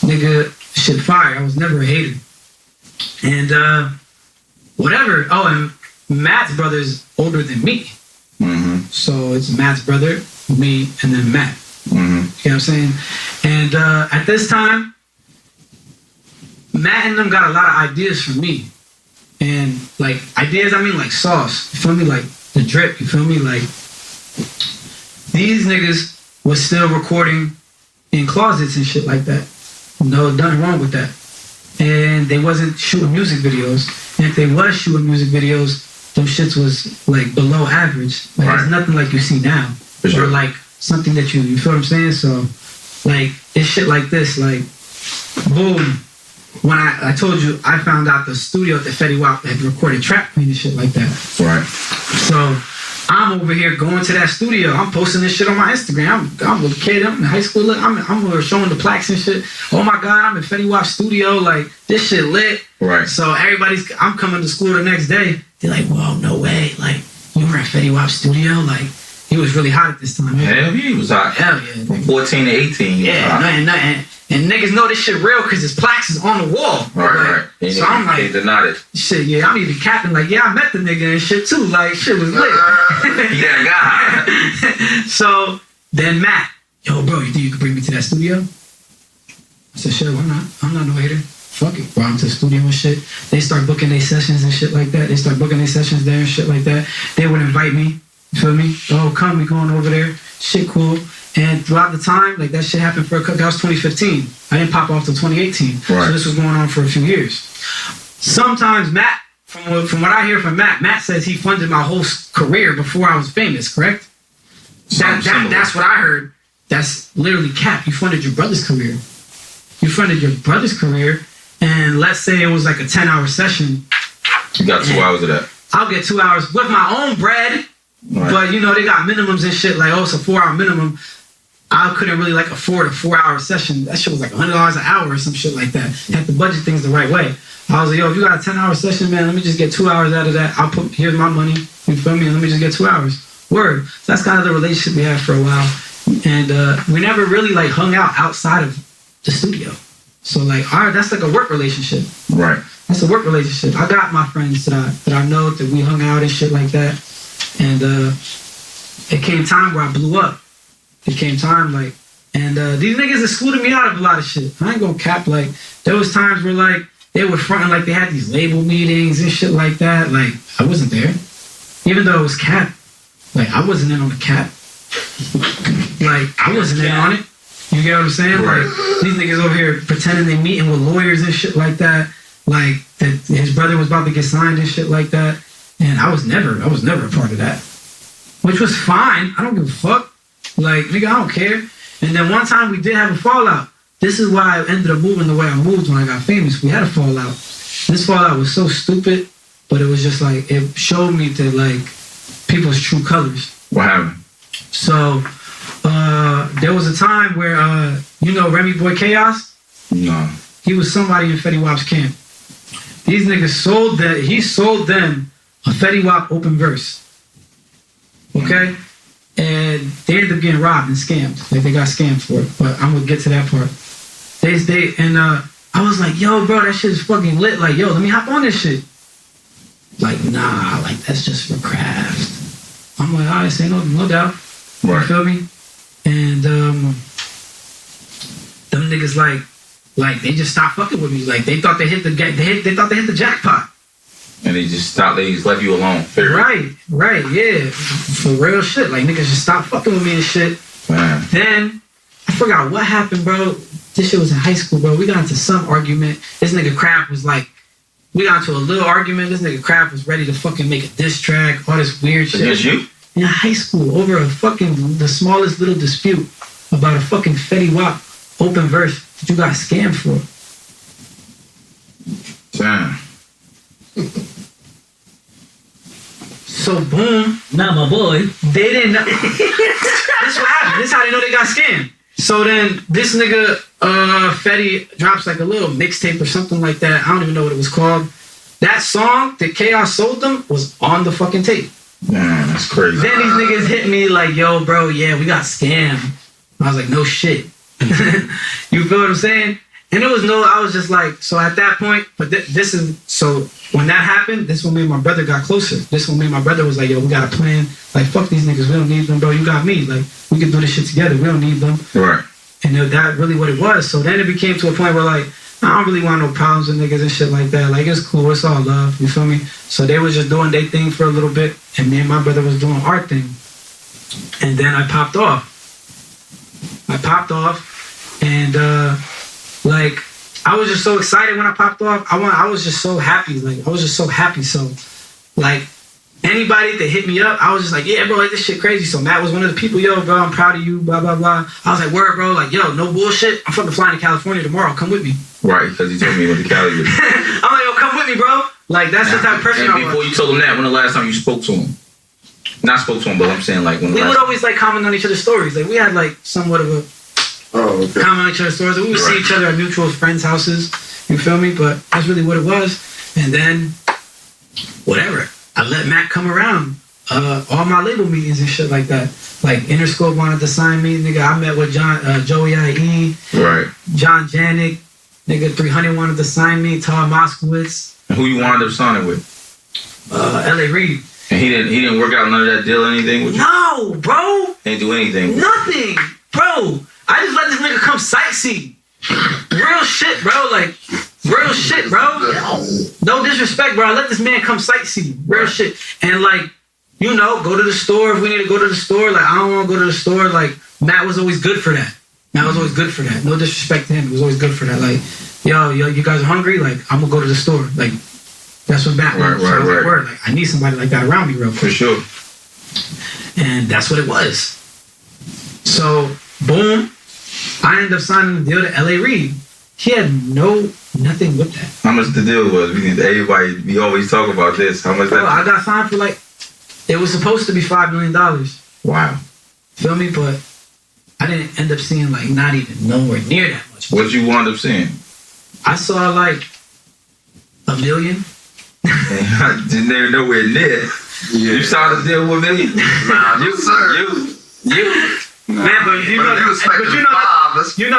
nigga, shit fire. I was never a hater. And whatever. Oh, and Matt's brother's older than me. Mm-hmm. So it's Matt's brother, me, and then Matt. Mm-hmm. You know what I'm saying? And at this time, Matt and them got a lot of ideas from me. And like ideas, I mean like sauce. You feel me? Like the drip. You feel me? Like these niggas was still recording in closets and shit like that. No, nothing wrong with that. And they wasn't shooting music videos. And if they was shooting music videos, them shits was like below average. Like it's nothing like you see now. Or like something that you feel what I'm saying? So like it's shit like this, like boom. When I told you, I found out the studio that Fetty Wap had recorded Trap Queen and shit like that. Right. So I'm over here going to that studio. I'm posting this shit on my Instagram. I'm a kid. I'm in high school. I'm over showing the plaques and shit. Oh my God, I'm in Fetty Wap's studio. Like this shit lit. Right. So I'm coming to school the next day. They're like, "Whoa, no way! Like you were at Fetty Wap's studio? Like he was really hot at this time." Hell yeah, he was hot. Hell yeah. From 14 to 18. Yeah, and niggas know this shit real because his plaques is on the wall. Right. So I'm like, shit, yeah, I'm even capping like, yeah, I met the nigga and shit too. Like, shit was lit. Yeah, God. So then Matt, yo, bro, you think you could bring me to that studio? I said, sure, why not? I'm not no hater. Fuck it. Brought him to the studio and shit. They start booking their sessions and shit like that. They start booking their sessions there and shit like that. They would invite me. You feel me? Oh, come, we going over there. Shit cool. And throughout the time, like that shit happened for that was 2015. I didn't pop off till 2018. Right. So this was going on for a few years. Sometimes Matt, from what I hear from Matt says he funded my whole career before I was famous, correct? That's what I heard. That's literally cap. You funded your brother's career. You funded your brother's career, and let's say it was like a 10-hour session. You got 2 hours of that. I'll get 2 hours with my own bread. Right. But you know, they got minimums and shit, like, oh, it's a 4-hour minimum. I couldn't really like afford a 4-hour session. That shit was like $100 an hour or some shit like that. You have to budget things the right way. I was like, yo, if you got a 10-hour session, man, let me just get 2 hours out of that. Here's my money. You feel me? Let me just get 2 hours. Word. So that's kind of the relationship we had for a while. And we never really like hung out outside of the studio. So like, all right, that's like a work relationship. Right. That's a work relationship. I got my friends that I know that we hung out and shit like that. And it came time where I blew up. It came time like, and these niggas excluded me out of a lot of shit. I ain't gonna cap. Like there was times where like they were fronting like they had these label meetings and shit like that. Like I wasn't there, even though it was cap. Like I wasn't in on the cap. Like I wasn't in on it. You get what I'm saying? Right. Like these niggas over here pretending they meeting with lawyers and shit like that. Like that his brother was about to get signed and shit like that. And I was never a part of that. Which was fine. I don't give a fuck. Like, nigga, I don't care. And then one time we did have a fallout. This is why I ended up moving the way I moved when I got famous. We had a fallout. This fallout was so stupid, but it was just like, it showed me that like people's true colors. What happened? So, there was a time where, you know Remy Boy Chaos? No. he was somebody in Fetty Wap's camp. These niggas sold that. He sold them a Fetty Wap open verse. Okay, and they ended up getting robbed and scammed. Like they got scammed for it. But I'm gonna get to that part. I was like, yo, bro, that shit is fucking lit. Like, yo, let me hop on this shit. Like, nah, like that's just for craft. I'm like, all right, say no doubt. Right. You feel me? And them niggas like they just stopped fucking with me. Like they thought they hit the they thought they hit the jackpot. And they just stopped. They just left you alone. Right, yeah, for real shit. Like niggas just stopped fucking with me and shit. Man. Then I forgot what happened, bro. This shit was in high school, bro. We got into some argument. This nigga Kraft was like, we got into a little argument. This nigga Kraft was ready to fucking make a diss track, all this weird shit. Against you? In high school, over the smallest little dispute about a fucking Fetty Wap open verse that you got scammed for. Damn. So boom. Not my boy. They didn't know. This what happened. This how they know they got scammed. So then this nigga Fetty drops like a little mixtape or something like that. I don't even know what it was called. That song that Chaos sold them was on the fucking tape. Man, that's crazy. Then these niggas hit me like, yo, bro, yeah, we got scammed. I was like, no shit. You feel what I'm saying? And I was just like, so at that point, but so when that happened, this when me and my brother got closer. This when me and my brother was like, yo, we got a plan. Like, fuck these niggas, we don't need them, bro. You got me. Like, we can do this shit together. We don't need them. Right. And that really what it was. So then it became to a point where like, I don't really want no problems with niggas and shit like that. Like, it's cool. It's all love. You feel me? So they was just doing their thing for a little bit. And me and my brother was doing our thing. And then I popped off. And, like, I was just so excited when I popped off. I was just so happy. Like, I was just so happy. So, like, anybody that hit me up, I was just like, yeah, bro, like, this shit crazy. So Matt was one of the people, yo, bro, I'm proud of you, blah, blah, blah. I was like, word, bro, like, yo, no bullshit. I'm fucking flying to California tomorrow. Come with me. Right, because he told me what the Cali is. I'm like, yo, come with me, bro. Like, that's the type of person I was. Before you told him that, when the last time you spoke to him? Not spoke to him, but I'm saying, like, when we would always, like, comment on each other's stories. Like, we had, like, somewhat of a comment on each other's stories. We would see each other at mutual friends' houses. You feel me? But that's really what it was. And then, whatever. I let Matt come around. All my label meetings and shit like that. Like, Interscope wanted to sign me. Nigga, I met with Joey IE. Right. John Janik. Nigga, 300 wanted to sign me. Todd Moskowitz. And who you wound up signing with? L.A. Reid. And he didn't work out none of that deal or anything with you? No, bro. Didn't do anything. Nothing, bro. I just let this nigga come sightsee. Real shit, bro. Like, real shit, bro. No disrespect, bro. I let this man come sightsee. Real shit. And, like, you know, go to the store if we need to go to the store. Like, I don't want to go to the store. Like, Matt was always good for that. No disrespect to him. He was always good for that. Like, yo, you guys are hungry? Like, I'm going to go to the store. Like, that's what Matt was. So I was like, word. Like, I need somebody like that around me real quick. For sure. And that's what it was. So, boom. I ended up signing the deal to L.A. Reid. He had nothing with that. How much the deal was? We always talk about this. How much? Bro, I got signed for like, it was supposed to be $5 million. Wow. Feel me? But I didn't end up seeing like not even nowhere near that much. What you wound up seeing? I saw like $1 million. They're nowhere near. Yeah. You signed a deal with $1 million? Nah, You. Man, but you know,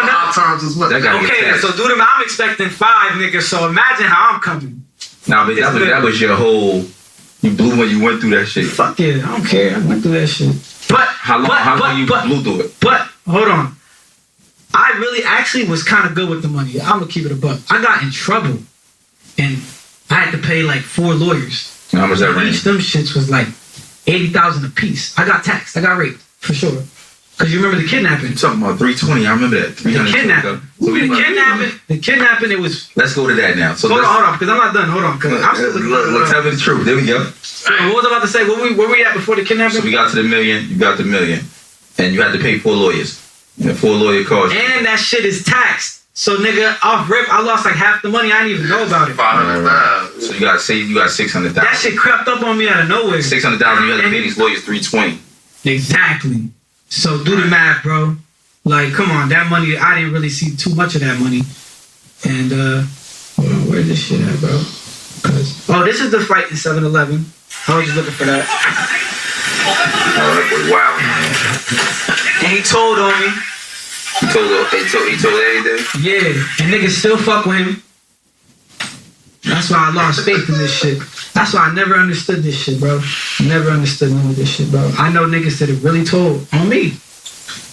five times as much. Okay, so do them. I'm expecting 5, nigga. So imagine how I'm coming. Nah, but that was your whole. You blew when you went through that shit. Fuck it, I don't care. I went through that shit. But how long you blew through it? But hold on, I really actually was kind of good with the money. I'm gonna keep it a buck. I got in trouble, and I had to pay like 4 lawyers. And how much that range? Each them shits was like $80,000 a piece. I got taxed. I got raped for sure. Cause you remember the kidnapping? You're talking about 320. I remember that. The kidnapping. It was. Let's go to that now. So hold on, because I'm not done. Hold on, because I'm still looking. Look, tell me the truth. There we go. So what was I about to say? Where we at before the kidnapping? So we got to the $1 million. You got the $1 million, and you had to pay 4 lawyers. And the 4 lawyer cost. And that shit is taxed. So nigga, off rip, I lost like half the money. I didn't even know about it. 500,000. So you got $600,000. That shit crept up on me out of nowhere. $600,000. You had to pay these lawyers $320. Exactly. So do the math, bro. Like, come on, that money, I didn't really see too much of that money. And hold on, where's this shit at, bro? Oh, this is the fight in 7-Eleven. I was just looking for that. Oh, that was wild. And he told on me. He told everything? Yeah, and niggas still fuck with him. That's why I lost faith in this shit. That's why I never understood this shit, bro. Never understood none of this shit, bro. I know niggas that have really told on me.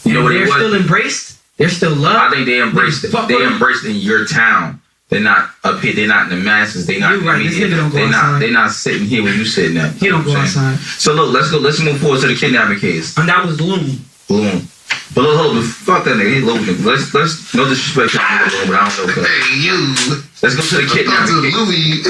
You know what they're still embraced. They're still loved. I think they embraced it. They embraced in your town. They're not up here. They're not in the masses. They're not. You're right. This nigga don't go outside. They're not sitting here when you sitting there. He don't go outside. So look, let's move forward to the kidnapping case. And that was Loon. But look, hold on, fuck that nigga. He's low nigga. Let's no disrespect to him, but I don't know. Hey, you. Let's go to the kidnapping case. Louis.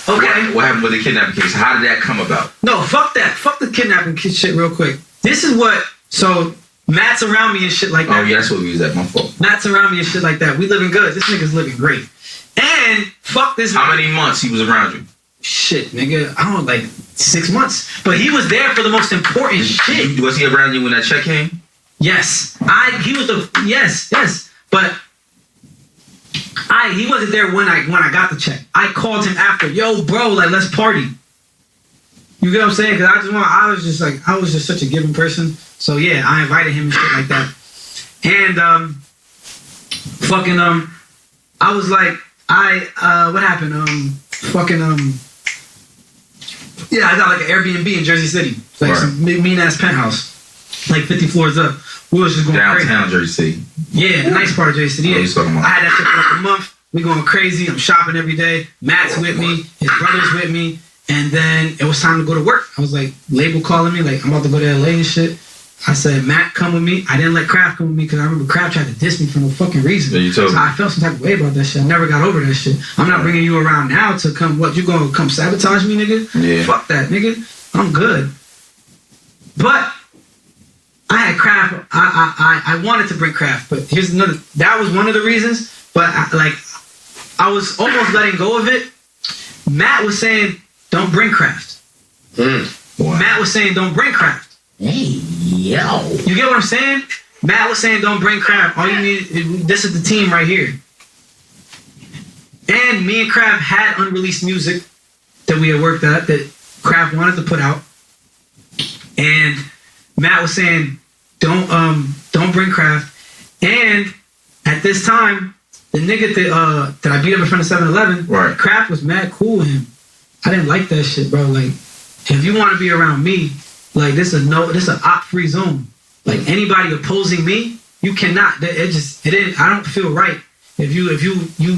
Okay. What happened with the kidnapping case? How did that come about? No, fuck that. Fuck the kidnapping shit real quick. This is what. So Matt's around me and shit like that. Oh yeah, that's what we was at. My fault. Matt's around me and shit like that. We living good. This nigga's living great. And fuck this. How many months he was around you? Shit, nigga. I don't know, like 6 months. But he was there for the most important shit. Was he around you when that check came? Yes. He was the yes. But he wasn't there when I got the check. I called him after, yo, bro, like let's party. You get what I'm saying? Cause I was just such a giving person. So yeah, I invited him and shit like that. And I was like, what happened? Yeah, I got like an Airbnb in Jersey City, like some mean ass penthouse, like 50 floors up. We was just going downtown crazy. Jersey City. Yeah, the nice part of Jersey City. Yeah. I had that shit for like a month. We going crazy. I'm shopping every day. Matt's with me. His brother's with me. And then it was time to go to work. I was like, label calling me, like I'm about to go to LA and shit. I said, Matt, come with me. I didn't let Kraft come with me because I remember Kraft tried to diss me for no fucking reason. Yeah, you told me. I felt some type of way about that shit. I never got over that shit. I'm not bringing you around now to come, what, you gonna come sabotage me, nigga? Yeah. Fuck that, nigga. I'm good. But I had Kraft. I wanted to bring Kraft, but here's another. That was one of the reasons. But I was almost letting go of it. Matt was saying, don't bring Kraft. Wow. Matt was saying, don't bring Kraft. Hey, yo. You get what I'm saying? Matt was saying, don't bring Kraft. All you need, this is the team right here. And me and Kraft had unreleased music that we had worked at that Kraft wanted to put out. And Matt was saying, don't bring Kraft. And at this time, the nigga that I beat up in front of 7-Eleven, right. Kraft was mad cool with him. I didn't like that shit, bro. Like, if you want to be around me, like this is an op-free zone. Like anybody opposing me, you cannot. I don't feel right if you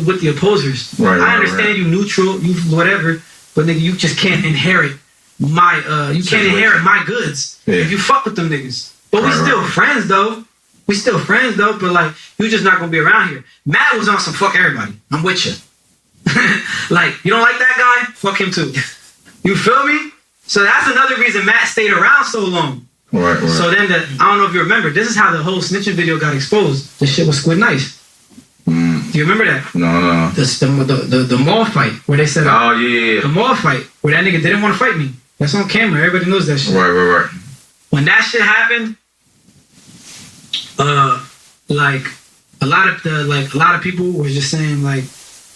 with the opposers. Right, I understand you neutral, you whatever, but nigga, you just can't inherit my inherit my goods if you fuck with them niggas. But we still friends though. We still friends though. But like you just not gonna be around here. Matt was on some fuck everybody. I'm with you. Like you don't like that guy? Fuck him too. You feel me? So that's another reason Matt stayed around so long. Right. So then I don't know if you remember, this is how the whole snitching video got exposed. The shit was Squid Nice. Do you remember that? No. The mall fight where they said, oh yeah. The mall fight where that nigga didn't want to fight me. That's on camera. Everybody knows that shit. Right. When that shit happened, like a lot of people were just saying like,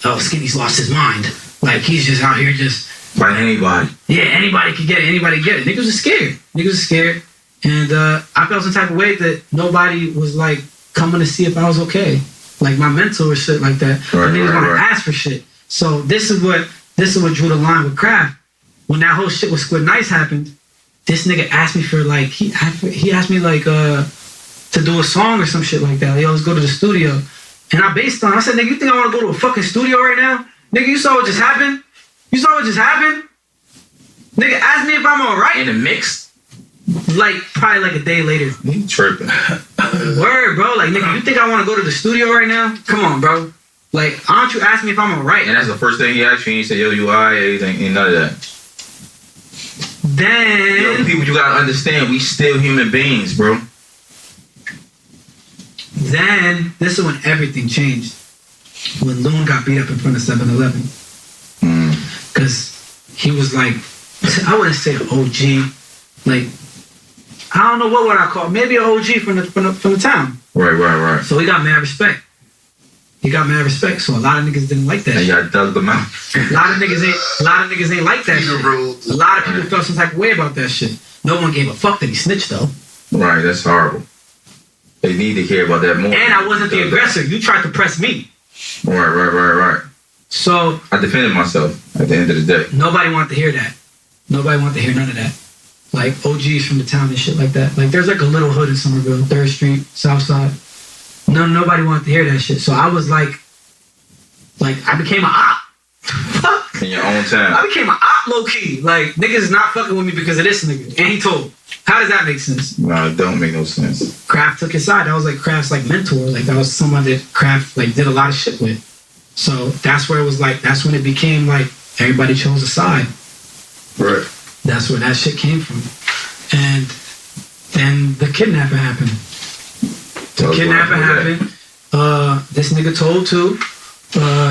oh, Skinny's lost his mind. Like he's just out here just by anybody. Yeah, anybody could get it. Anybody get it. Niggas was scared. And I felt some type of way that nobody was like coming to see if I was okay. Like my mentor or shit like that. Right, niggas want to ask for shit. So this is what drew the line with Kraft. When that whole shit with Squid Nice happened, this nigga asked me for like he asked me like to do a song or some shit like that. Like, yo, let's go to the studio. And I said, nigga, you think I want to go to a fucking studio right now? Nigga, you saw what just happened? Nigga, ask me if I'm alright. In the mix? Like, probably like a day later. You tripping. Word, bro. Like, nigga, you think I want to go to the studio right now? Come on, bro. Like, why don't you ask me if I'm alright? And that's the first thing he asked you, and he said, yo, you alright? Ain't none of that. Then... Yo, people, you gotta understand, we still human beings, bro. Then, this is when everything changed. When Loon got beat up in front of 7-Eleven. Because he was like, I wouldn't say an OG. Like, I don't know what would I call it. Maybe an OG from the town. Right. So he got mad respect. he got mad respect. So a lot of niggas didn't like that And shit. y'all dug them out. A lot of niggas ain't like that shit. A lot of people felt some type of way about that shit. No one gave a fuck that he snitched though. Right, that's horrible. They need to hear about that more. And I wasn't the aggressor. You tried to press me. Right. So I defended myself at the end of the day. nobody wanted to hear that. Nobody wanted to hear none of that. Like OGs from the town and shit like that. Like there's like a little hood in Somerville, 3rd Street, South Side. Nobody wanted to hear that shit. So I was like I became an op. Fuck. In your own town. I became an op low key. Like niggas is not fucking with me because of this nigga. And he told. How does that make sense? No, it don't make no sense. Kraft took his side. That was like Kraft's like mentor. Like that was someone that Kraft like did a lot of shit with. So that's where it was like, that's when it became like everybody chose a side. Right. That's where that shit came from. And then the kidnapping happened. Tell us what happened. This nigga told too.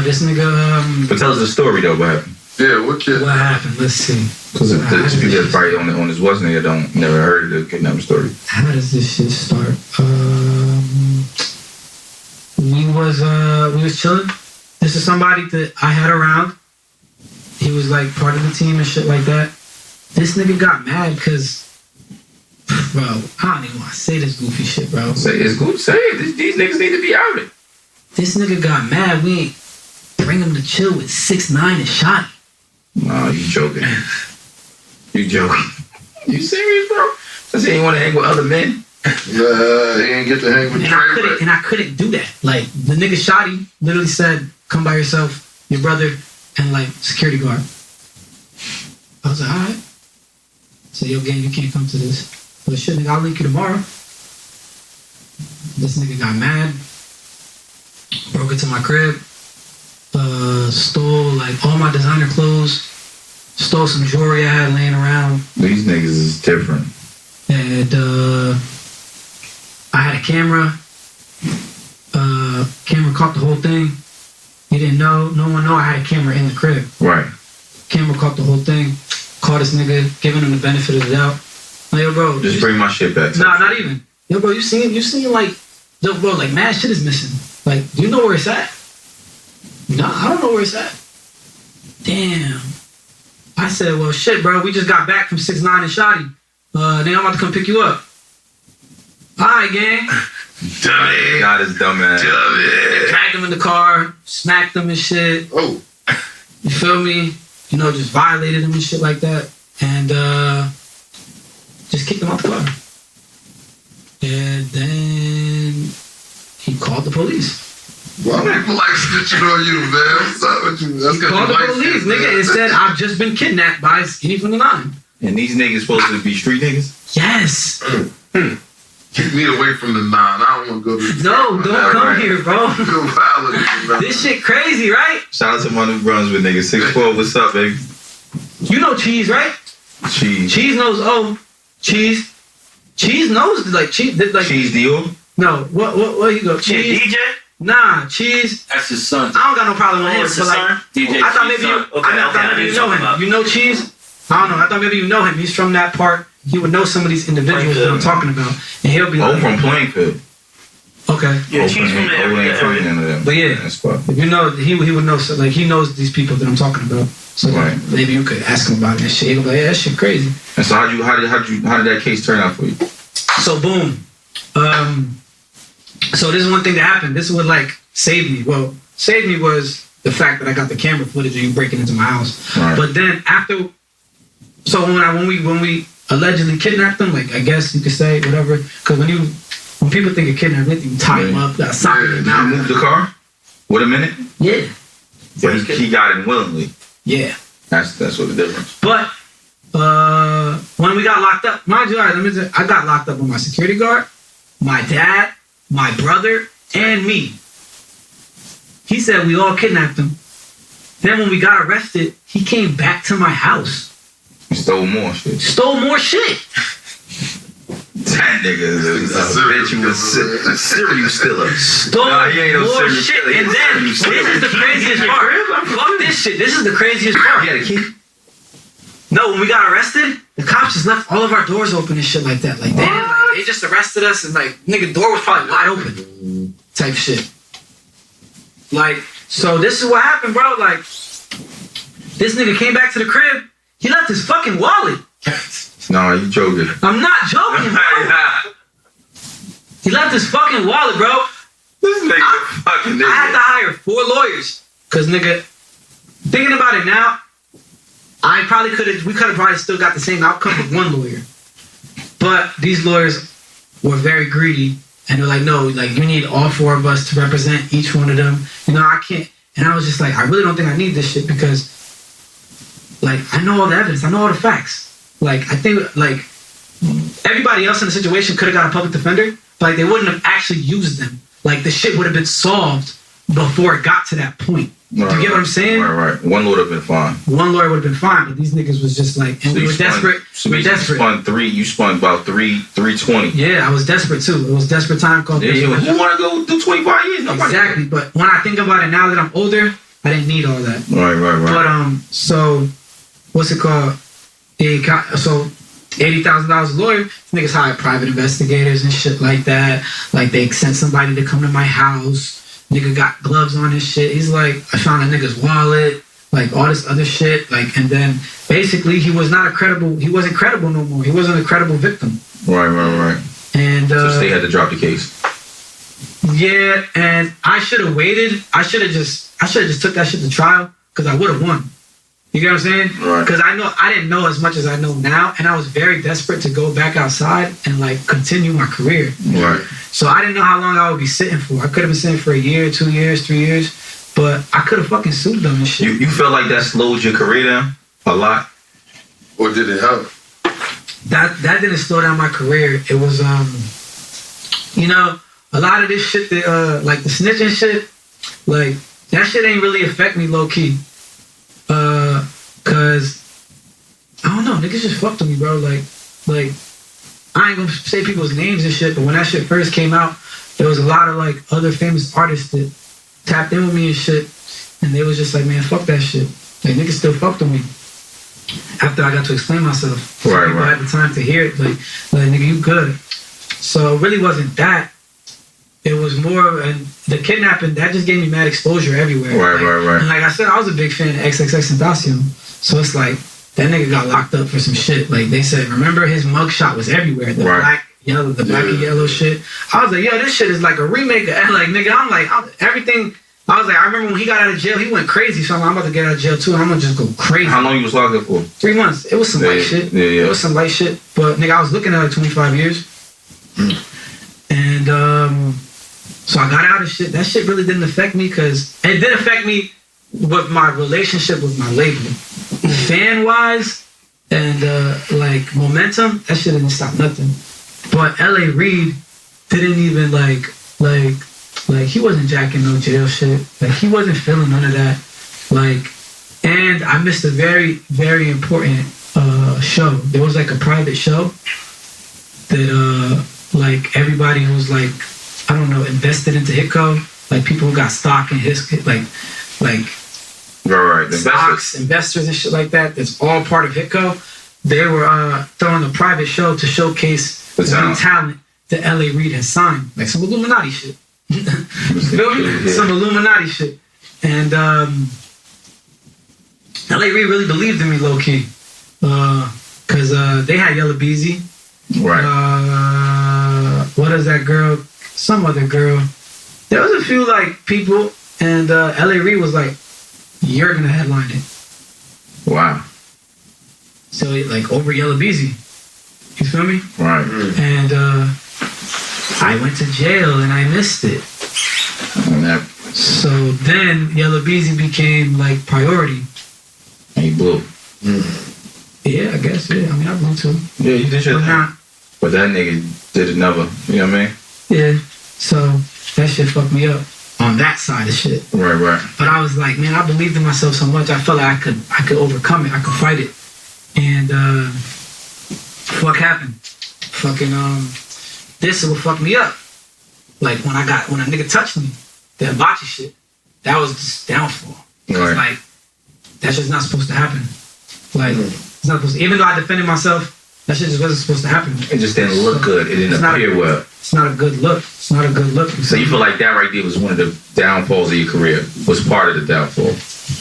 This nigga. But tell us the story though, what happened? Yeah, what kid? What happened? Let's see. Because the people that probably on this wasn't here don't never heard of the kidnapping story. How does this shit start? We was chilling. This is somebody that I had around. He was like part of the team and shit like that. This nigga got mad because, bro, I don't even want to say this goofy shit, bro. Say it's good. Say it. These niggas need to be out it. This nigga got mad. We ain't bring him to chill with 6ix9ine and Shotty. Nah, you joking. You joking. You serious, bro? Cause he ain't want to hang with other men. He ain't get to hang with Trey. And I couldn't do that. Like the nigga Shotty literally said, "Come by yourself, your brother, and like security guard." I was like, all right. So yo, gang, you can't come to this. But shit, nigga, I'll link you tomorrow. This nigga got mad, broke into my crib, stole like all my designer clothes, stole some jewelry I had laying around. These niggas is different. And I had a camera. Camera caught the whole thing. He didn't know. No one know I had a camera in the crib. Right. Camera caught the whole thing. Caught this nigga, giving him the benefit of the doubt. Like, yo, bro. Just bring my shit back. Nah, not even. Yo, bro, you seen like, yo, bro, like mad shit is missing. Like, do you know where it's at? Nah, I don't know where it's at. Damn. I said, well, shit, bro. We just got back from 6ix9ine and Shotty. Then I'm about to come pick you up. All right, gang. Dummy. God is dumbass. Dummy. Dragged him in the car, smacked him and shit. Oh. You feel me? You know, just violated him and shit like that. And just kicked him out the car. And then he called the police. Why people like snitching on you, man? What's up with you? That's He called the police, nigga, and said, I've just been kidnapped by Skinny from the 9. And these niggas supposed to be street niggas? Yes. Keep me away from the 9. I don't want to go to the No, don't come here, bro. bro. This shit crazy, right? Shout out to my New Brunswick nigga. 6'4", what's up, baby? You know Cheese, right? Cheese. Cheese knows, Cheese. Cheese knows, like, Cheese. Like, Cheese Dior? No, what you go? Cheese. DJ? Nah, Cheese. That's his son. I don't got no problem with him, That's but his like, son? DJ I thought Cheese maybe you, son. Okay, I thought maybe you know him. You know Cheese? I don't know. I thought maybe you know him. He's from that part. He would know some of these individuals that I'm talking about, and he'll be like, from Plainfield. Okay. Yeah, Cheese from the area. But yeah, that's fine. if you know, he would know. So like, he knows these people that I'm talking about. So Right. maybe you could ask him about that shit. He'll be like, yeah, that shit crazy. And so how did that case turn out for you? So boom. So this is one thing that happened. This is what like saved me. Well, saved me was the fact that I got the camera footage of you breaking into my house. Right. But then after, so when we allegedly kidnapped them, like I guess you could say whatever, because when people think of kidnapping, they think you tie them up, sock in their Did you mouth. move the car? With a minute? Yeah. But he got it willingly. Yeah. That's what the difference. But when we got locked up, mind you, all right, let me say, I got locked up with my security guard, my dad, my brother, and me. He said we all kidnapped him. Then when we got arrested, he came back to my house. He stole more shit. Stole more shit. That nigga is a habitual serial stealer. Stole he ain't no more serial shit. killer. And then, this is the craziest part. Fuck this shit. This is the craziest part. He had a key? No, when we got arrested, the cops just left all of our doors open and shit like that. Like they just arrested us and like nigga door was probably wide open. Type shit. Like, so this is what happened, bro. Like, this nigga came back to the crib. He left his fucking wallet. Nah, you joking. I'm not joking, bro. He left his fucking wallet, bro. This nigga fucking nigga. I had to hire 4 lawyers. Cause nigga, thinking about it now, we could have probably still got the same outcome with 1 lawyer. But these lawyers were very greedy. And they're like, no, like you need all 4 of us to represent each one of them. You know, I can't. And I was just like, I really don't think I need this shit because, like, I know all the evidence. I know all the facts. Like, I think, like, everybody else in the situation could have got a public defender, but like, they wouldn't have actually used them. Like, the shit would have been solved before it got to that point. Right, Do you get what I'm saying? Right. 1 lawyer would have been fine. 1 lawyer would have been fine, but these niggas was just like, and So we were desperate. So we were desperate. You spun about 320. Yeah, I was desperate too. It was desperate time called. Yeah, who want to go do 25 years? Nobody. Exactly, but when I think about it now that I'm older, I didn't need all that. Right. But so what's it called? So $80,000 a lawyer. Niggas hired private investigators and shit like that. Like they sent somebody to come to my house. Nigga got gloves on his shit. He's like, I found a nigga's wallet, like all this other shit. Like, and then basically he wasn't credible no more. He wasn't a credible victim. Right. And so they had to drop the case. Yeah, and I should have waited. I should have just took that shit to trial because I would have won. You get what I'm saying? Right. Because I didn't know as much as I know now, and I was very desperate to go back outside and like continue my career. Right. So I didn't know how long I would be sitting for. I could have been sitting for 1 year, 2 years, 3 years, but I could have fucking sued them and shit. You felt like that slowed your career down a lot, Or did it help? That didn't slow down my career. It was you know, a lot of this shit that like the snitching shit, like that shit ain't really affect me low key. Cause I don't know, niggas just fucked with me, bro. Like I ain't gonna say people's names and shit, but when that shit first came out, there was a lot of like other famous artists that tapped in with me and shit, and they was just like, man, fuck that shit. Like niggas still fucked with me. After I got to explain myself, right. I had the time to hear it, like nigga, you good. So it really wasn't that. It was more, and the kidnapping, that just gave me mad exposure everywhere. Right. And like I said, I was a big fan of XXXTentacion. So it's like, that nigga got locked up for some shit. Like they said, remember his mugshot was everywhere. The black and yellow shit. I was like, yo, this shit is like a remake. And like, nigga, everything. I was like, I remember when he got out of jail, he went crazy. So I'm about to get out of jail too. And I'm gonna just go crazy. How long you was locked up for? 3 months. It was some light shit. Yeah. It was some light shit. But nigga, I was looking at like 25 years. And so I got out of shit. That shit really didn't affect me because it did affect me with my relationship with my label. Fan wise and like momentum, that shit didn't stop nothing. But LA Reid didn't even like he wasn't jacking no jail shit. Like he wasn't feeling none of that. Like, and I missed a very, very important show. There was like a private show that like everybody who was like, I don't know, invested into Hitco, like people who got stock in his like right. stocks, investors and shit like that. That's all part of Hitco. They were throwing a private show to showcase the new talent that LA Reid has signed, like some Illuminati shit. You feel me? Some Illuminati shit. And LA Reid really believed in me low key, cause they had Yella Beezy. Right. What is that girl? Some other girl. There was a few like people, and LA Reid was like, "You're gonna headline it." Wow. So like over Yella Beezy, you feel me? Right. And I went to jail and I missed it. So then Yella Beezy became like priority. And he blew. Yeah, I guess. Yeah, I mean I blew too. Yeah, you did your But thing. not. But that nigga did it never. You know what I mean? Yeah. So that shit fucked me up on that side of shit. Right. But I was like, man, I believed in myself so much. I felt like I could overcome it. I could fight it. And fuck happened. Fucking this will fuck me up. Like when a nigga touched me, that Hibachi shit, that was just downfall. Right. Like that's just not supposed to happen. Like it's not supposed to, even though I defended myself, that shit just wasn't supposed to happen. It just didn't look good. It didn't appear well. It's not a good look. It's not a good look. So you feel like that right there was one of the downfalls of your career? Was part of the downfall?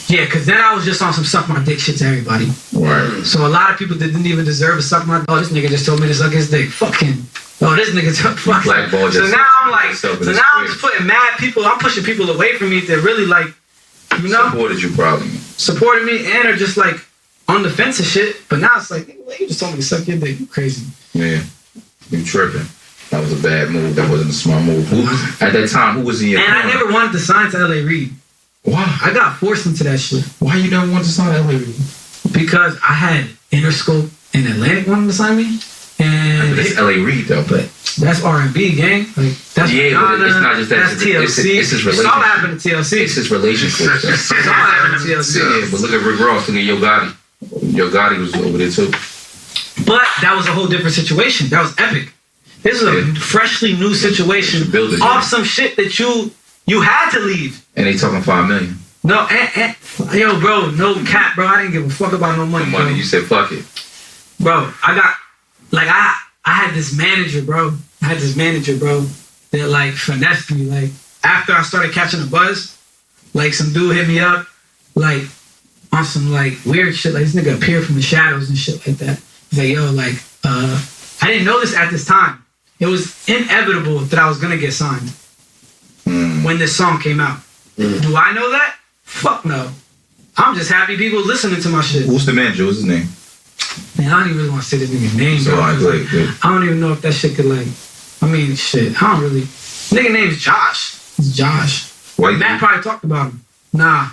Yeah, because then I was just on some suck my dick shit to everybody. Right. So a lot of people that didn't even deserve to suck my. Oh, this nigga just told me to suck his dick. Fuck him. Oh, this nigga took fuck. Blackball. So now I'm like, so now I'm just putting mad people. I'm pushing people away from me that really like, you know, supported me and are just like on the fence and shit. But now it's like, you just told me to suck your dick. You crazy? Yeah, you tripping. That was a bad move. That wasn't a smart move. At that time, who was in your corner? I never wanted to sign to LA Reid. Why? I got forced into that shit. Why you never wanted to sign to LA Reid? Because I had Interscope and Atlantic wanting to sign me. And it's LA Reid though. But that's R&B, gang. Like that's yeah, Ghana, but it's not just that. That's TLC. It's his relationship. It's all happened to TLC. It's his relationship. It's all happened to TLC. Yeah, but look at Rick Ross. Look at Yo Gotti. Yo Gotti was over there too. But that was a whole different situation. That was epic. This is a freshly new situation off some shit that you had to leave. And they talking $5 million. No, yo, bro, no cap, bro. I didn't give a fuck about no money. No money. You said fuck it, bro. I got like I had this manager, bro. That like finessed me. Like after I started catching a buzz, like some dude hit me up, like on some like weird shit. Like this nigga appeared from the shadows and shit like that. He's like, yo, like I didn't know this at this time. It was inevitable that I was gonna get signed when this song came out. Do I know that? Fuck no. I'm just happy people listening to my shit. Who's the manager? What's his name? Man, I don't even really want to say this nigga's name, so bro. I don't even know if that shit could like. I mean, shit. I don't really. Nigga name's Josh. It's Josh. White Matt probably talked about him. Nah,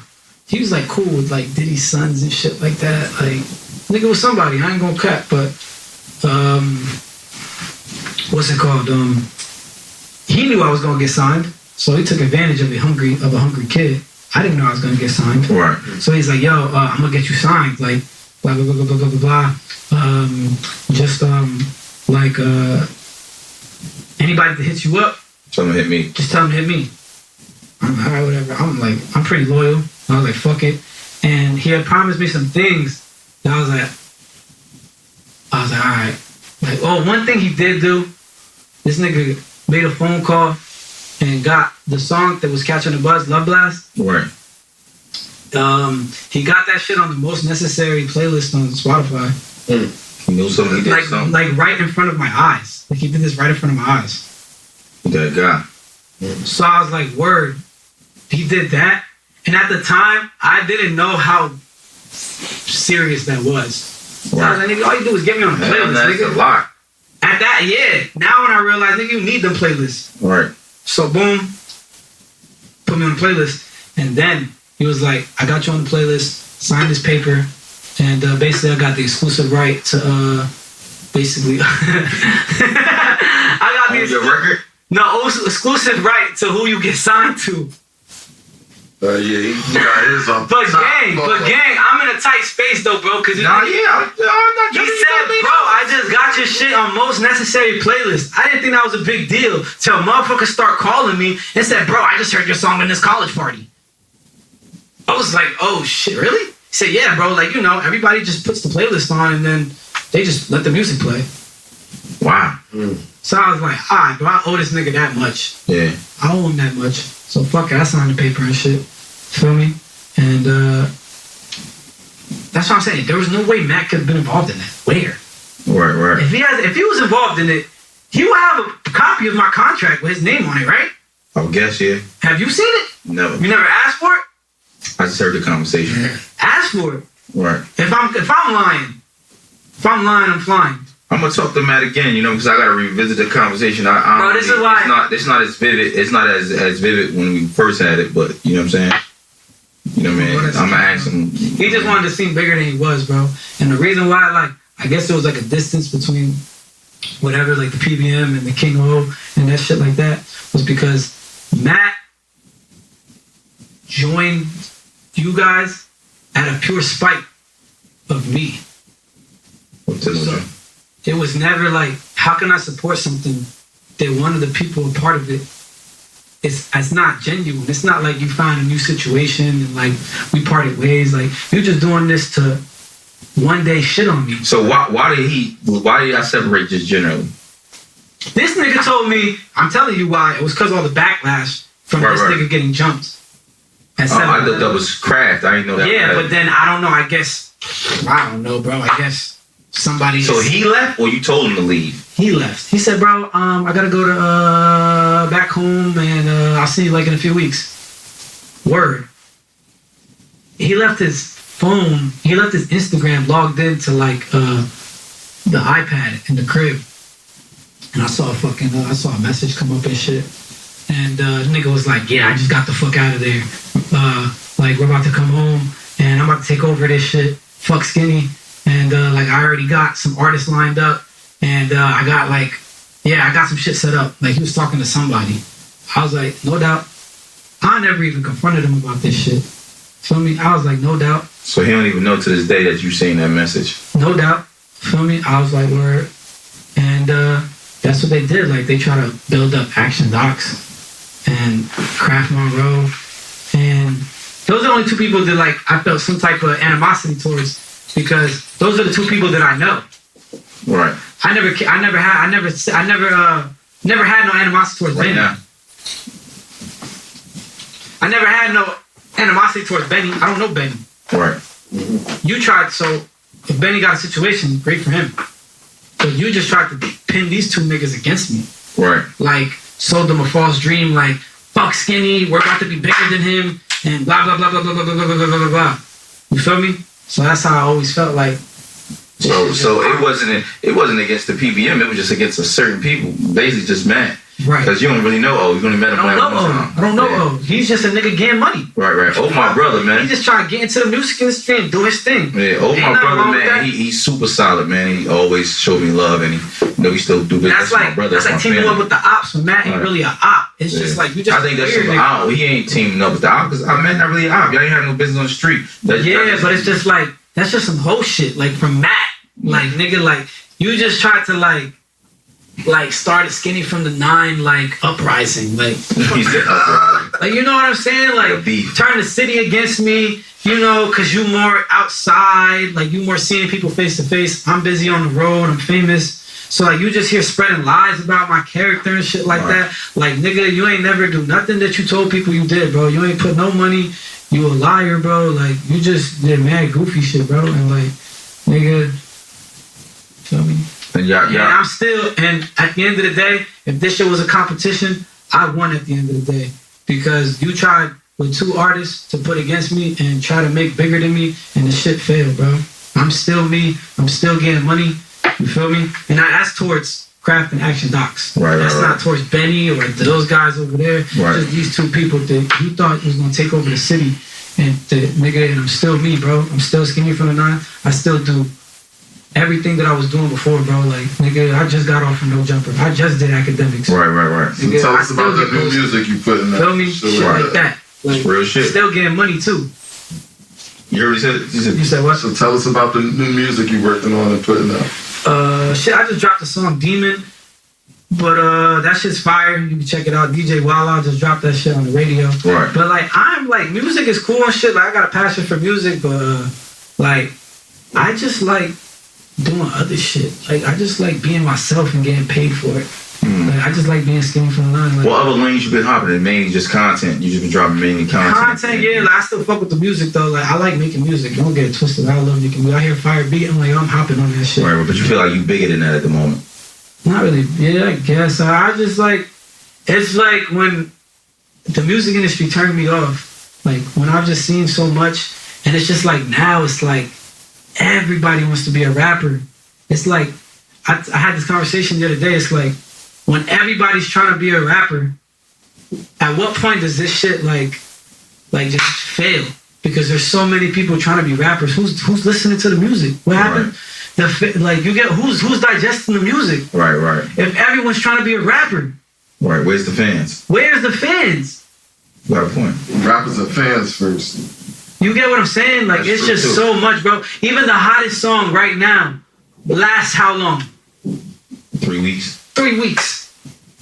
he was like cool with like Diddy's sons and shit like that. Like, nigga was somebody. I ain't gonna cut, but what's it called? He knew I was gonna get signed, so he took advantage of a hungry kid. I didn't know I was gonna get signed. Right. So he's like, yo, I'm gonna get you signed. Like, blah blah blah blah blah blah blah. Like anybody that hits you up, tell him to hit me. Just tell him to hit me. I'm like, all right, whatever. I'm pretty loyal. I was like, fuck it. And he had promised me some things that I was like, all right. Like, oh, one thing he did do, this nigga made a phone call and got the song that was catching the buzz, Love Blast. Right. He got that shit on the most necessary playlist on Spotify. He knew something. He did something. Like right in front of my eyes. Like he did this right in front of my eyes. That guy. So I was like, word. He did that. And at the time, I didn't know how serious that was. So I was like, nigga, all you do is get me on the playlist, that's nigga. A lot. At that, yeah. Now when I realized, nigga, you need them playlists. Right. So boom, put me on the playlist. And then he was like, I got you on the playlist, signed this paper, and basically I got the exclusive right to basically I got the your record? No, exclusive right to who you get signed to. Yeah, he got his on. But gang, I'm in a tight space though, bro. Cause he said, bro, I just got your shit on most necessary playlist. I didn't think that was a big deal till motherfuckers start calling me and said, bro, I just heard your song in this college party. I was like, oh shit, really? He said, yeah, bro. Like, you know, everybody just puts the playlist on and then they just let the music play. Wow. So I was like, all right, bro, I owe this nigga that much. Yeah. I owe him that much. So fuck it, I signed the paper and shit. Feel me? And that's what I'm saying. There was no way Matt could have been involved in that. Where? Right. If he was involved in it, he would have a copy of my contract with his name on it, right? I would guess, yeah. Have you seen it? Never. You never asked for it? I just heard the conversation. Ask for it. Right. If I'm lying, I'm flying. I'm gonna talk to Matt again, you know, because I gotta revisit the conversation. Bro, this is why it's not as vivid. It's not as vivid when we first had it, but you know what I'm saying. You know what I mean? I'm gonna ask him. He just wanted to seem bigger than he was, bro. And the reason why, like, I guess there was like a distance between whatever, like the PBM and the King O and that shit like that, was because Matt joined you guys out of pure spite of me. So, it was never like, how can I support something that one of the people a part of it it's not genuine. It's not like you find a new situation and like we parted ways. Like you're just doing this to one day shit on me. So why did I separate just generally? This nigga told me, I'm telling you why. It was because of all the backlash from this nigga getting jumped. I thought that was craft. I didn't know that. Yeah, but then I don't know. I don't know, bro. I guess somebody. So he left, or you told him to leave? He left. He said, "Bro, I gotta go to back home, and I'll see you like in a few weeks." Word. He left his phone. He left his Instagram logged into like the iPad in the crib, and I saw a message come up and shit. And the nigga was like, "Yeah, I just got the fuck out of there. Like we're about to come home, and I'm about to take over this shit. Fuck Skinny." And like I already got some artists lined up, and I got some shit set up. Like he was talking to somebody. I was like, no doubt. I never even confronted him about this shit. Feel me? I was like, no doubt. So he don't even know to this day that you seen that message. No doubt. Feel me? I was like, word. And that's what they did. Like they try to build up Action Docs and Craft Monroe, and those are the only two people that like I felt some type of animosity towards, because those are the two people that I know. Right. I never had no animosity towards Benny. Now. I never had no animosity towards Benny. I don't know Benny. Right. You tried, so if Benny got a situation, great for him. But you just tried to pin these two niggas against me. Right. Like, sold them a false dream, like, fuck Skinny, we're about to be bigger than him, and blah, blah, blah, blah, blah, blah, blah, blah, blah, blah, blah. You feel me? So that's how I always felt like. So it wasn't against the PBM, it was just against a certain people, basically just mad. Right. Because you don't really know O. You only met him I don't know O. He's just a nigga getting money. Right. Oh, my brother, man. He just trying to get into the music industry and do his thing. Yeah, oh, my brother, man. He's super solid, man. He always showed me love, and he still do business. That's my brother. That's like teaming up with the ops. When Matt ain't really an op. It's just like you just. I think that's super op. He ain't teaming up with the op because Matt not really an op. Y'all ain't have no business on the street. But it's just like that's just some whole shit. Like from Matt, like nigga, like you just tried to like started Skinny from the 9 like uprising, like he said uprising. Like you know what I'm saying, like turn the city against me, you know, cause you more outside, like you more seeing people face to face. I'm busy on the road, I'm famous, so like you just here spreading lies about my character and shit like that. Like nigga, you ain't never do nothing that you told people you did, bro. You ain't put no money. You a liar, bro. Like you just did mad goofy shit, bro. And like nigga, feel me? And I'm still, and at the end of the day, if this shit was a competition, I won at the end of the day. Because you tried with 2 artists to put against me and try to make bigger than me, and the shit failed, bro. I'm still me. I'm still getting money. You feel me? And that's towards Craft and Action Docs. That's not towards Benny or those guys over there. Right. Just these 2 people that you thought was going to take over the city. And nigga, and I'm still me, bro. I'm still Skinny from the 9. I still do everything that I was doing before, bro. Like, nigga, I just got off from No Jumper. I just did academics. Right. So tell us about the new music you putting out. Feel me? Shit like that. Like, real shit. Still getting money, too. You already said it? You said what? So tell us about the new music you working on and putting out. Shit, I just dropped the song Demon. But that shit's fire. You can check it out. DJ Walla just dropped that shit on the radio. Right. But like, I'm like, music is cool and shit. Like, I got a passion for music, but like, I just like doing other shit. Like, I just like being myself and getting paid for it. Like, I just like being Skinny from the 9. Like, what other lanes you been hopping in? Mainly just content. You just been dropping mainly content. Yeah. Like, I still fuck with the music though. Like, I like making music. Don't get it twisted. I love making music. I hear fire beat. I'm like, I'm hopping on that shit. Right, but you feel like you bigger than that at the moment. Not really. Yeah, I guess. I just like, it's like when the music industry turned me off. Like when I've just seen so much, and it's just like now it's like everybody wants to be a rapper. It's like I had this conversation the other day. It's like when everybody's trying to be a rapper, at what point does this shit like just fail? Because there's so many people trying to be rappers. Who's listening to the music? What happened? Like you get who's digesting the music? Right. If everyone's trying to be a rapper, right. Where's the fans? Where's the fans? Got a point. Rappers are fans first. You get what I'm saying? Like, it's just so much, bro. Even the hottest song right now lasts how long? 3 weeks. 3 weeks.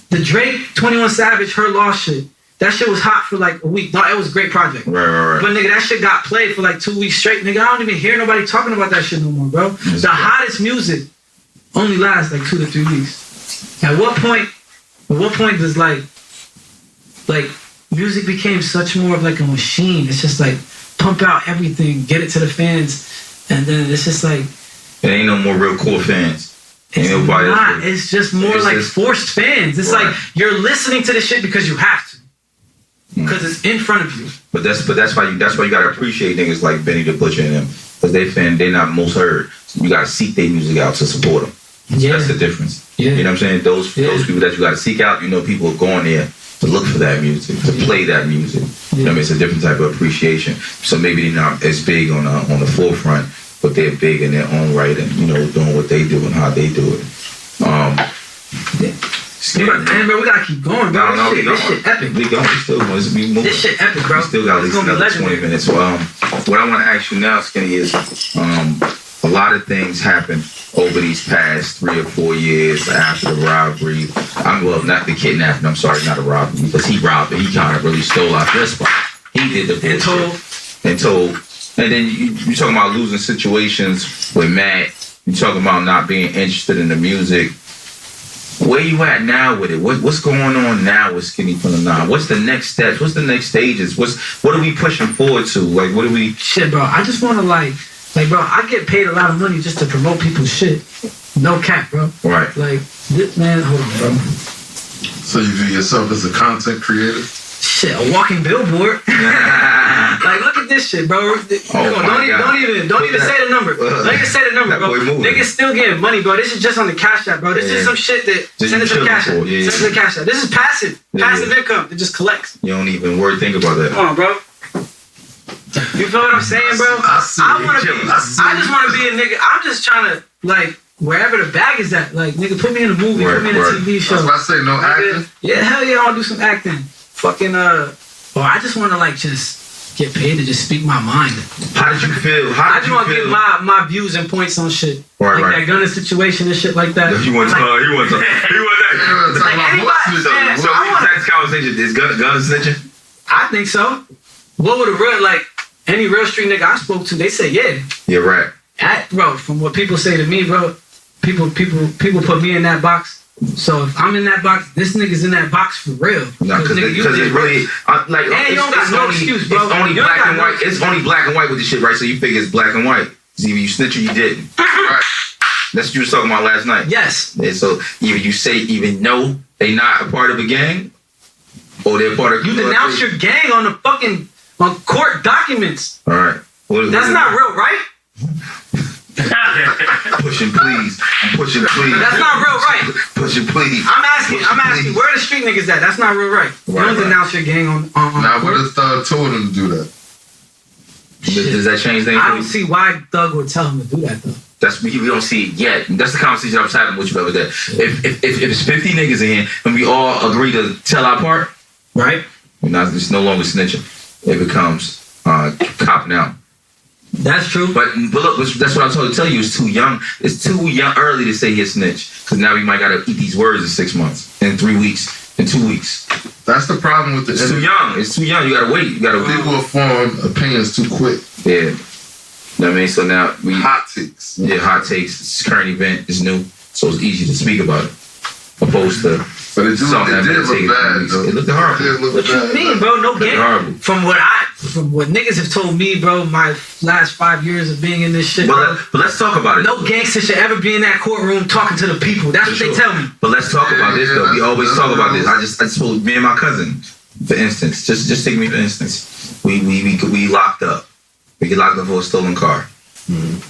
The Drake 21 Savage Her Lost shit. That shit was hot for like a week. No, it was a great project. Right. But nigga, that shit got played for like 2 weeks straight. Nigga, I don't even hear nobody talking about that shit no more, bro. The hottest music only lasts like 2 to 3 weeks. At what point does like music became such more of like a machine? It's just like pump out everything, get it to the fans, and then it's just like it ain't no more real core fans. It's not. It's just more like forced fans. It's like you're listening to the shit because you have to, because it's in front of you. But that's why you gotta appreciate niggas like Benny the Butcher and them, because they're not most heard. So you gotta seek their music out to support them. Yeah. That's the difference. Yeah. You know what I'm saying? Those people that you gotta seek out. You know, people are going there to look for that music, to play that music. You know what I mean? It's a different type of appreciation. So maybe they're not as big on the forefront, but they're big in their own right, and you know, doing what they do and how they do it. Man, bro, we gotta keep going, bro. This shit epic. We going. We still going. This shit epic, bro. We still got at least another 20 minutes. So, what I want to ask you now, Skinny, is a lot of things happened over these past 3 or 4 years after the robbery. Not the kidnapping. I'm sorry, not a robbery, because he robbed it. He kind of really stole out this spot. He did the bullshit. And told. And then you talking about losing situations with Matt. You talking about not being interested in the music. Where you at now with it? What's going on now with Skinny from the 9? What's the next steps? What's the next stages? What are we pushing forward to? Like, what are we? Shit, bro. I just want to like, bro. I get paid a lot of money just to promote people's shit. No cap, bro. Right. Like, this man. Hold on, bro. So you view yourself as a content creator? Shit, a walking billboard. Like, look at this shit, bro. Don't even say the number. Don't even say the number, bro. Niggas still getting money, bro. This is just on the Cash App, bro. This is some shit that send it to the Cash App. Send it to the Cash App. This is passive income. It just collects. You don't even think about that. Come on, bro. You feel what I'm saying, bro? I just want to be a nigga. I'm just trying to like wherever the bag is at. Like, nigga, put me in a movie, put me in a TV show. That's what I say, no acting. Yeah, hell yeah, I'll do some acting. Fucking or I just want to like just get paid to just speak my mind. How did you feel? I just want to give my views and points on shit. That gunner situation and shit like that. You want to talk? He want to talk about anybody, so this conversation is gunner snitching? I think so. What would a real any real street nigga I spoke to? They say yeah. Yeah, right. Bro, from what people say to me, bro, people put me in that box. So if I'm in that box, this nigga's in that box for real. No, because it's really like you don't got no excuse, bro. It's only black and white. It's only black and white with this shit, right? So you figure it's black and white. Either you snitch or you didn't. Right. That's what you was talking about last night. Yes. And so even know they not a part of a gang, or they're part of. You denounce your gang on court documents. All right. That's not real, right? Pushing please. I'm pushing please. That's not real right. Pushing please. I'm asking, where are the street niggas at? That's not real right. You don't denounce your gang on Now what if Thug told him to do that? Does that change things? I don't see why Thug would tell him to do that though. We don't see it yet. That's the conversation I was having with you over there. If it's 50 niggas in and we all agree to tell our part, right? It's no longer snitching. It becomes copping out. That's true. But look, that's what I told to tell you. It's too young. It's too young early to say he's snitch, because now we might gotta eat these words in 6 months, in 3 weeks, in 2 weeks. That's the problem with It's too young. It's too young. You gotta wait. People will form opinions too quick. Yeah. You know what I mean? So now hot takes. Yeah, hot takes. It's current event. It's new, so it's easy to speak about it, opposed to. But it did look bad, though. It looked horrible. What you mean, bro? No gang. From what niggas have told me, bro, my last 5 years of being in this shit. But let's talk about it. No gangster should ever be in that courtroom talking to the people. That's what they tell me. But let's talk about this though. We always talk about this. I just told me and my cousin, for instance. Just take me for instance. We locked up. We get locked up for a stolen car.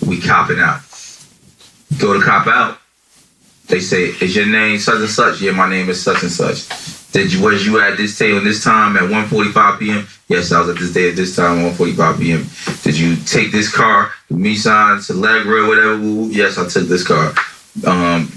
We copping out. Go to cop out. They say, is your name such and such? Yeah, my name is such and such. Was you at this table this time at 1:45 p.m.? Yes, I was at this day at this time, 1:45 p.m. Did you take this car, Nissan, Allegra, whatever? Yes, I took this car.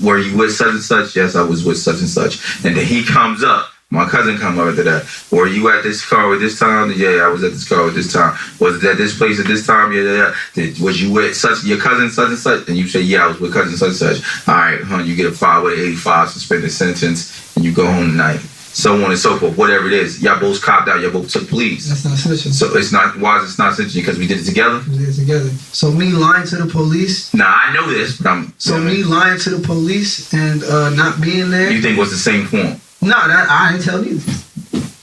Were you with such and such? Yes, I was with such and such. And then he comes up. My cousin come up after that. Were you at this car at this time? Yeah, I was at this car at this time. Was it at this place at this time? Yeah. Was you with your cousin such and such? And you say, yeah, I was with cousin such and such. All right, you get a 5 with 85 suspended sentence, and you go home tonight. so on and so forth, whatever it is. Y'all both copped out, y'all both took pleas. That's not snitching. So it's not, why is it not snitching? Because we did it together? We did it together. So me lying to the police. Nah, I know this, but I'm... So me lying to the police and not being there. You think it was the same form? No, that I ain't tell you.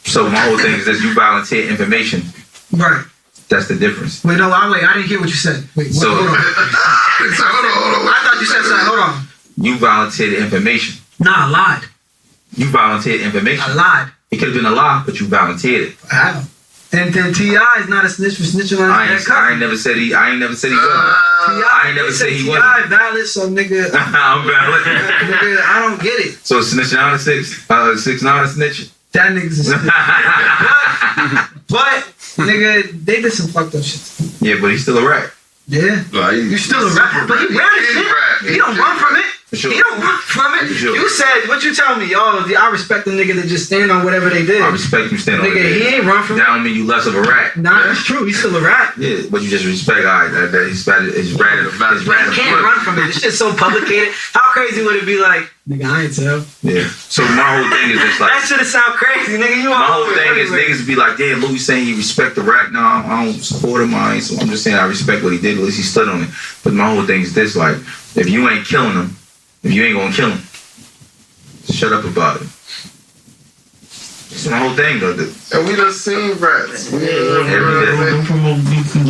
So my whole thing is that you volunteer information. Right. That's the difference. Wait, no, wait, I didn't hear what you said. Wait, what, So- hold on. hold on. I thought you said something. Hold on. You volunteered information. Nah, I lied. You volunteered information. I lied. It could have been a lie, but you volunteered it. How? And then T.I. is not a snitch for snitching on I his ain't cousin. never said he wasn't. I ain't never said he T.I. wasn't. valid, so nigga, I'm valid. nigga, I don't get it. So snitching on a 6'9" snitching. That nigga's a snitch. but nigga, they did some fucked up shit. Yeah, but he's still a rat. Yeah. You still a rat, but he ran the shit. He don't run from it. For sure. He don't run from it. For sure. You said, what you tell me? Oh, I respect the nigga that just stand on whatever they did. I respect you standing on Nigga, the he ain't run from That it. don't mean you less of a rat. Nah, that's true. He's still a rat. Yeah, but you just respect. All right, that he's rat in the But you can't run from it. This shit's so publicated. How crazy would it be like, nigga, I ain't tell. Yeah. So my whole thing is just like. That shit sound crazy, nigga. You My all whole over thing is everywhere. niggas be like, damn, Louis saying he respect the rat. No, I don't support him. So I'm just saying I respect what he did. At least he stood on it. But my whole thing is this: like, if you ain't killing him, if you ain't gonna kill him, shut up about it. That's my whole thing, though. And we done seen rats. Every day.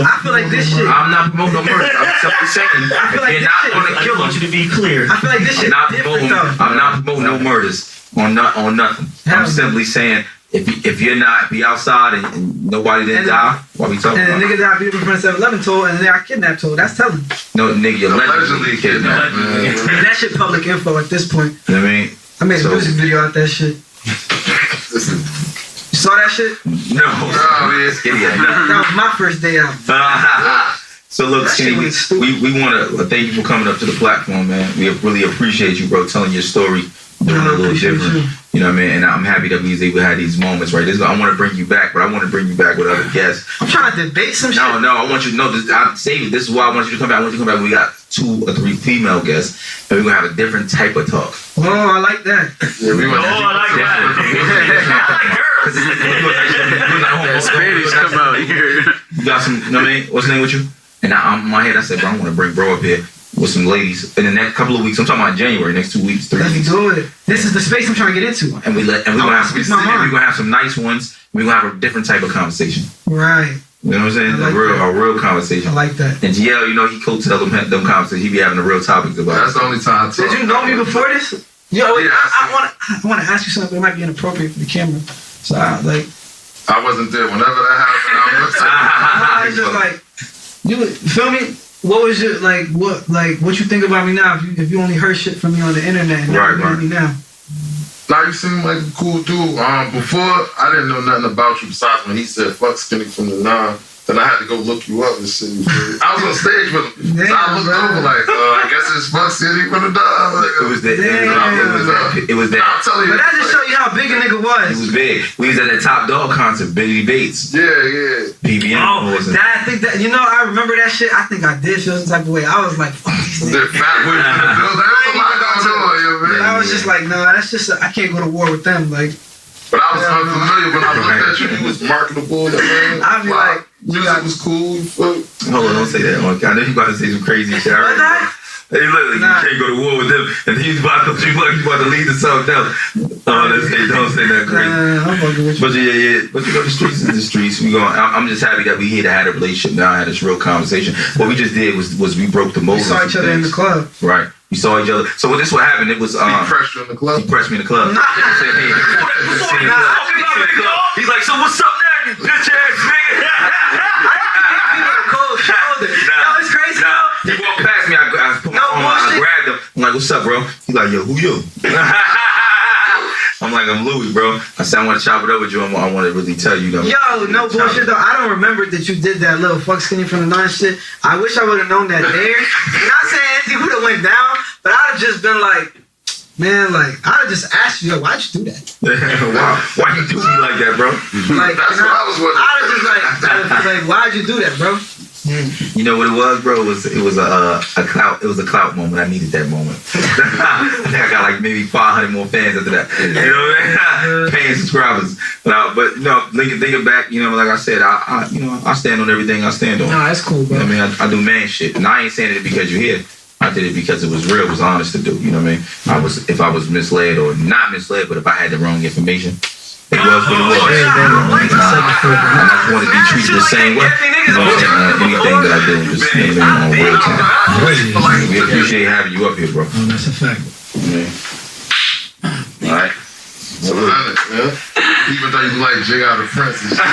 I feel like this shit. I'm not promoting no murder. I'm simply saying, I feel if like you're this not shit- gonna kill him, to be clear. I feel like this shit different though. I'm not promoting no murders on nothing. I'm simply saying if you're not be outside and nobody didn't And- die, why we talking And the about? nigga that I beat up in front of 7-Eleven told, and then I kidnapped told. That's telling. No, nigga, you're allegedly Allegedly kidnapped. kidnapped. Man, that shit public info at this point. You know what I mean? I made a So- music video out that shit. Listen, You saw that shit? No, man. Skinny. That was my first day out. So look, That shit Skinny, was stupid. we want to thank you for coming up to the platform, man. We really appreciate you, bro, telling your story, doing No, it a I little appreciate different. You know what I mean? And I'm happy that we was able to have these moments, right? I want to bring you back, but I want to bring you back with other guests. I'm trying to debate some shit. No, I want you to know this. I'm saving. This is why I want you to come back. I want you to come back. We got 2 or 3 female guests, and we're gonna have a different type of talk. Oh, I like that. yeah, we went. I like Spanish come out here. You got some. You know what I mean? What's the name with you? And in my head, I said, bro, I want to bring bro up here with some ladies in the next couple of weeks. I'm talking about January, next 2 weeks, 3 Let's weeks. do it. This is the space I'm trying to get into. And we're I gonna wanna have speak my mind. we're gonna have some nice ones. We're gonna have a different type of conversation. Right. You know what I'm saying? I like a real conversation. I like that. And GL, you know, he coattailed them conversations. He be having the real topics about That's it. the only time I talk. Did you know me before this? Yo, wait, Yeah, I want to ask you something. It might be inappropriate for the camera. So, I wasn't there whenever that happened. it's just like, you feel me? What was your what you think about me now? If you only heard shit from me on the internet and never Right. met me now. Now you seem like a cool dude. Before I didn't know nothing about you besides when he said "fuck Skinny from the 9." Then I had to go look you up and shit. I was on stage with him, so I looked over like, I guess it's "fuck Skinny from the 9." It was that. It was that. I'm telling you, But that just show you how big a nigga It was. was big. We was at that Top Dog concert, Billy Bates, yeah. PBM. Oh, wasn't. that I think that I remember that shit. I think I did feel some type of way. I was like, fuck these The niggas. fat boys in the building. There's a lot going on, yeah, man. But I was just like, no, that's just I can't go to war with them. Like, But I was unfamiliar when I looked at you. You was marketable, man. I'd be like, music was cool. You fuck. Hold on, don't say that. I know you about to say some crazy shit. I Was already I? know. Hey, look, Nah. you can't go to war with them, and he's about to lead to something else. Don't say that crazy. I'm fucking with you. But yeah. But you know, the streets is the streets. I'm just happy that we here to have a relationship now. Had this real conversation. What we just did was we broke the mold. We saw each other in the club. Right. We saw each other. So this what happened. It was He pressed you in the club. he pressed me in the club. Nah. He's like, so what's up now, you bitch ass nigga? Cold shoulder. Yo, it's crazy. Nah, Yo. he walked past me. I put my No arm out, I bullshit. grabbed him. I'm like, what's up, bro? He's like, yo, who you? I'm like, I'm Louis, bro. I said, I want to chop it up with you. I want to really tell you. Yo, no bullshit though. I don't remember that you did that little fuck Skinny from the 9 shit. I wish I would have known that there. Not saying anything would have went down, but I'd have just been like, man, like I'd have just asked you, yo, why'd you do that? Why you do me like that, bro? Like, That's what I was wondering. I'd have just like, why'd you do that, bro? You know what it was, bro? It was a clout moment. I needed that moment. I think I got like maybe 500 more fans after that. You know what I mean? Paying subscribers. But you know, thinking back, you know, like I said, I stand on everything I stand on. Nah, that's cool, bro. You know what I mean? I do man shit, and I ain't saying it because you're here. I did it because it was real, it was honest to do. You know what I mean? If I was misled or not misled, but if I had the wrong information, it was what it was. I just want to be treated the same way. You know what I'm saying? Anything that I do, just on real time. We appreciate having you up here, bro. Oh, that's a fact. Yeah. All right. So, man. Even though you like Jig out of Prince and shit.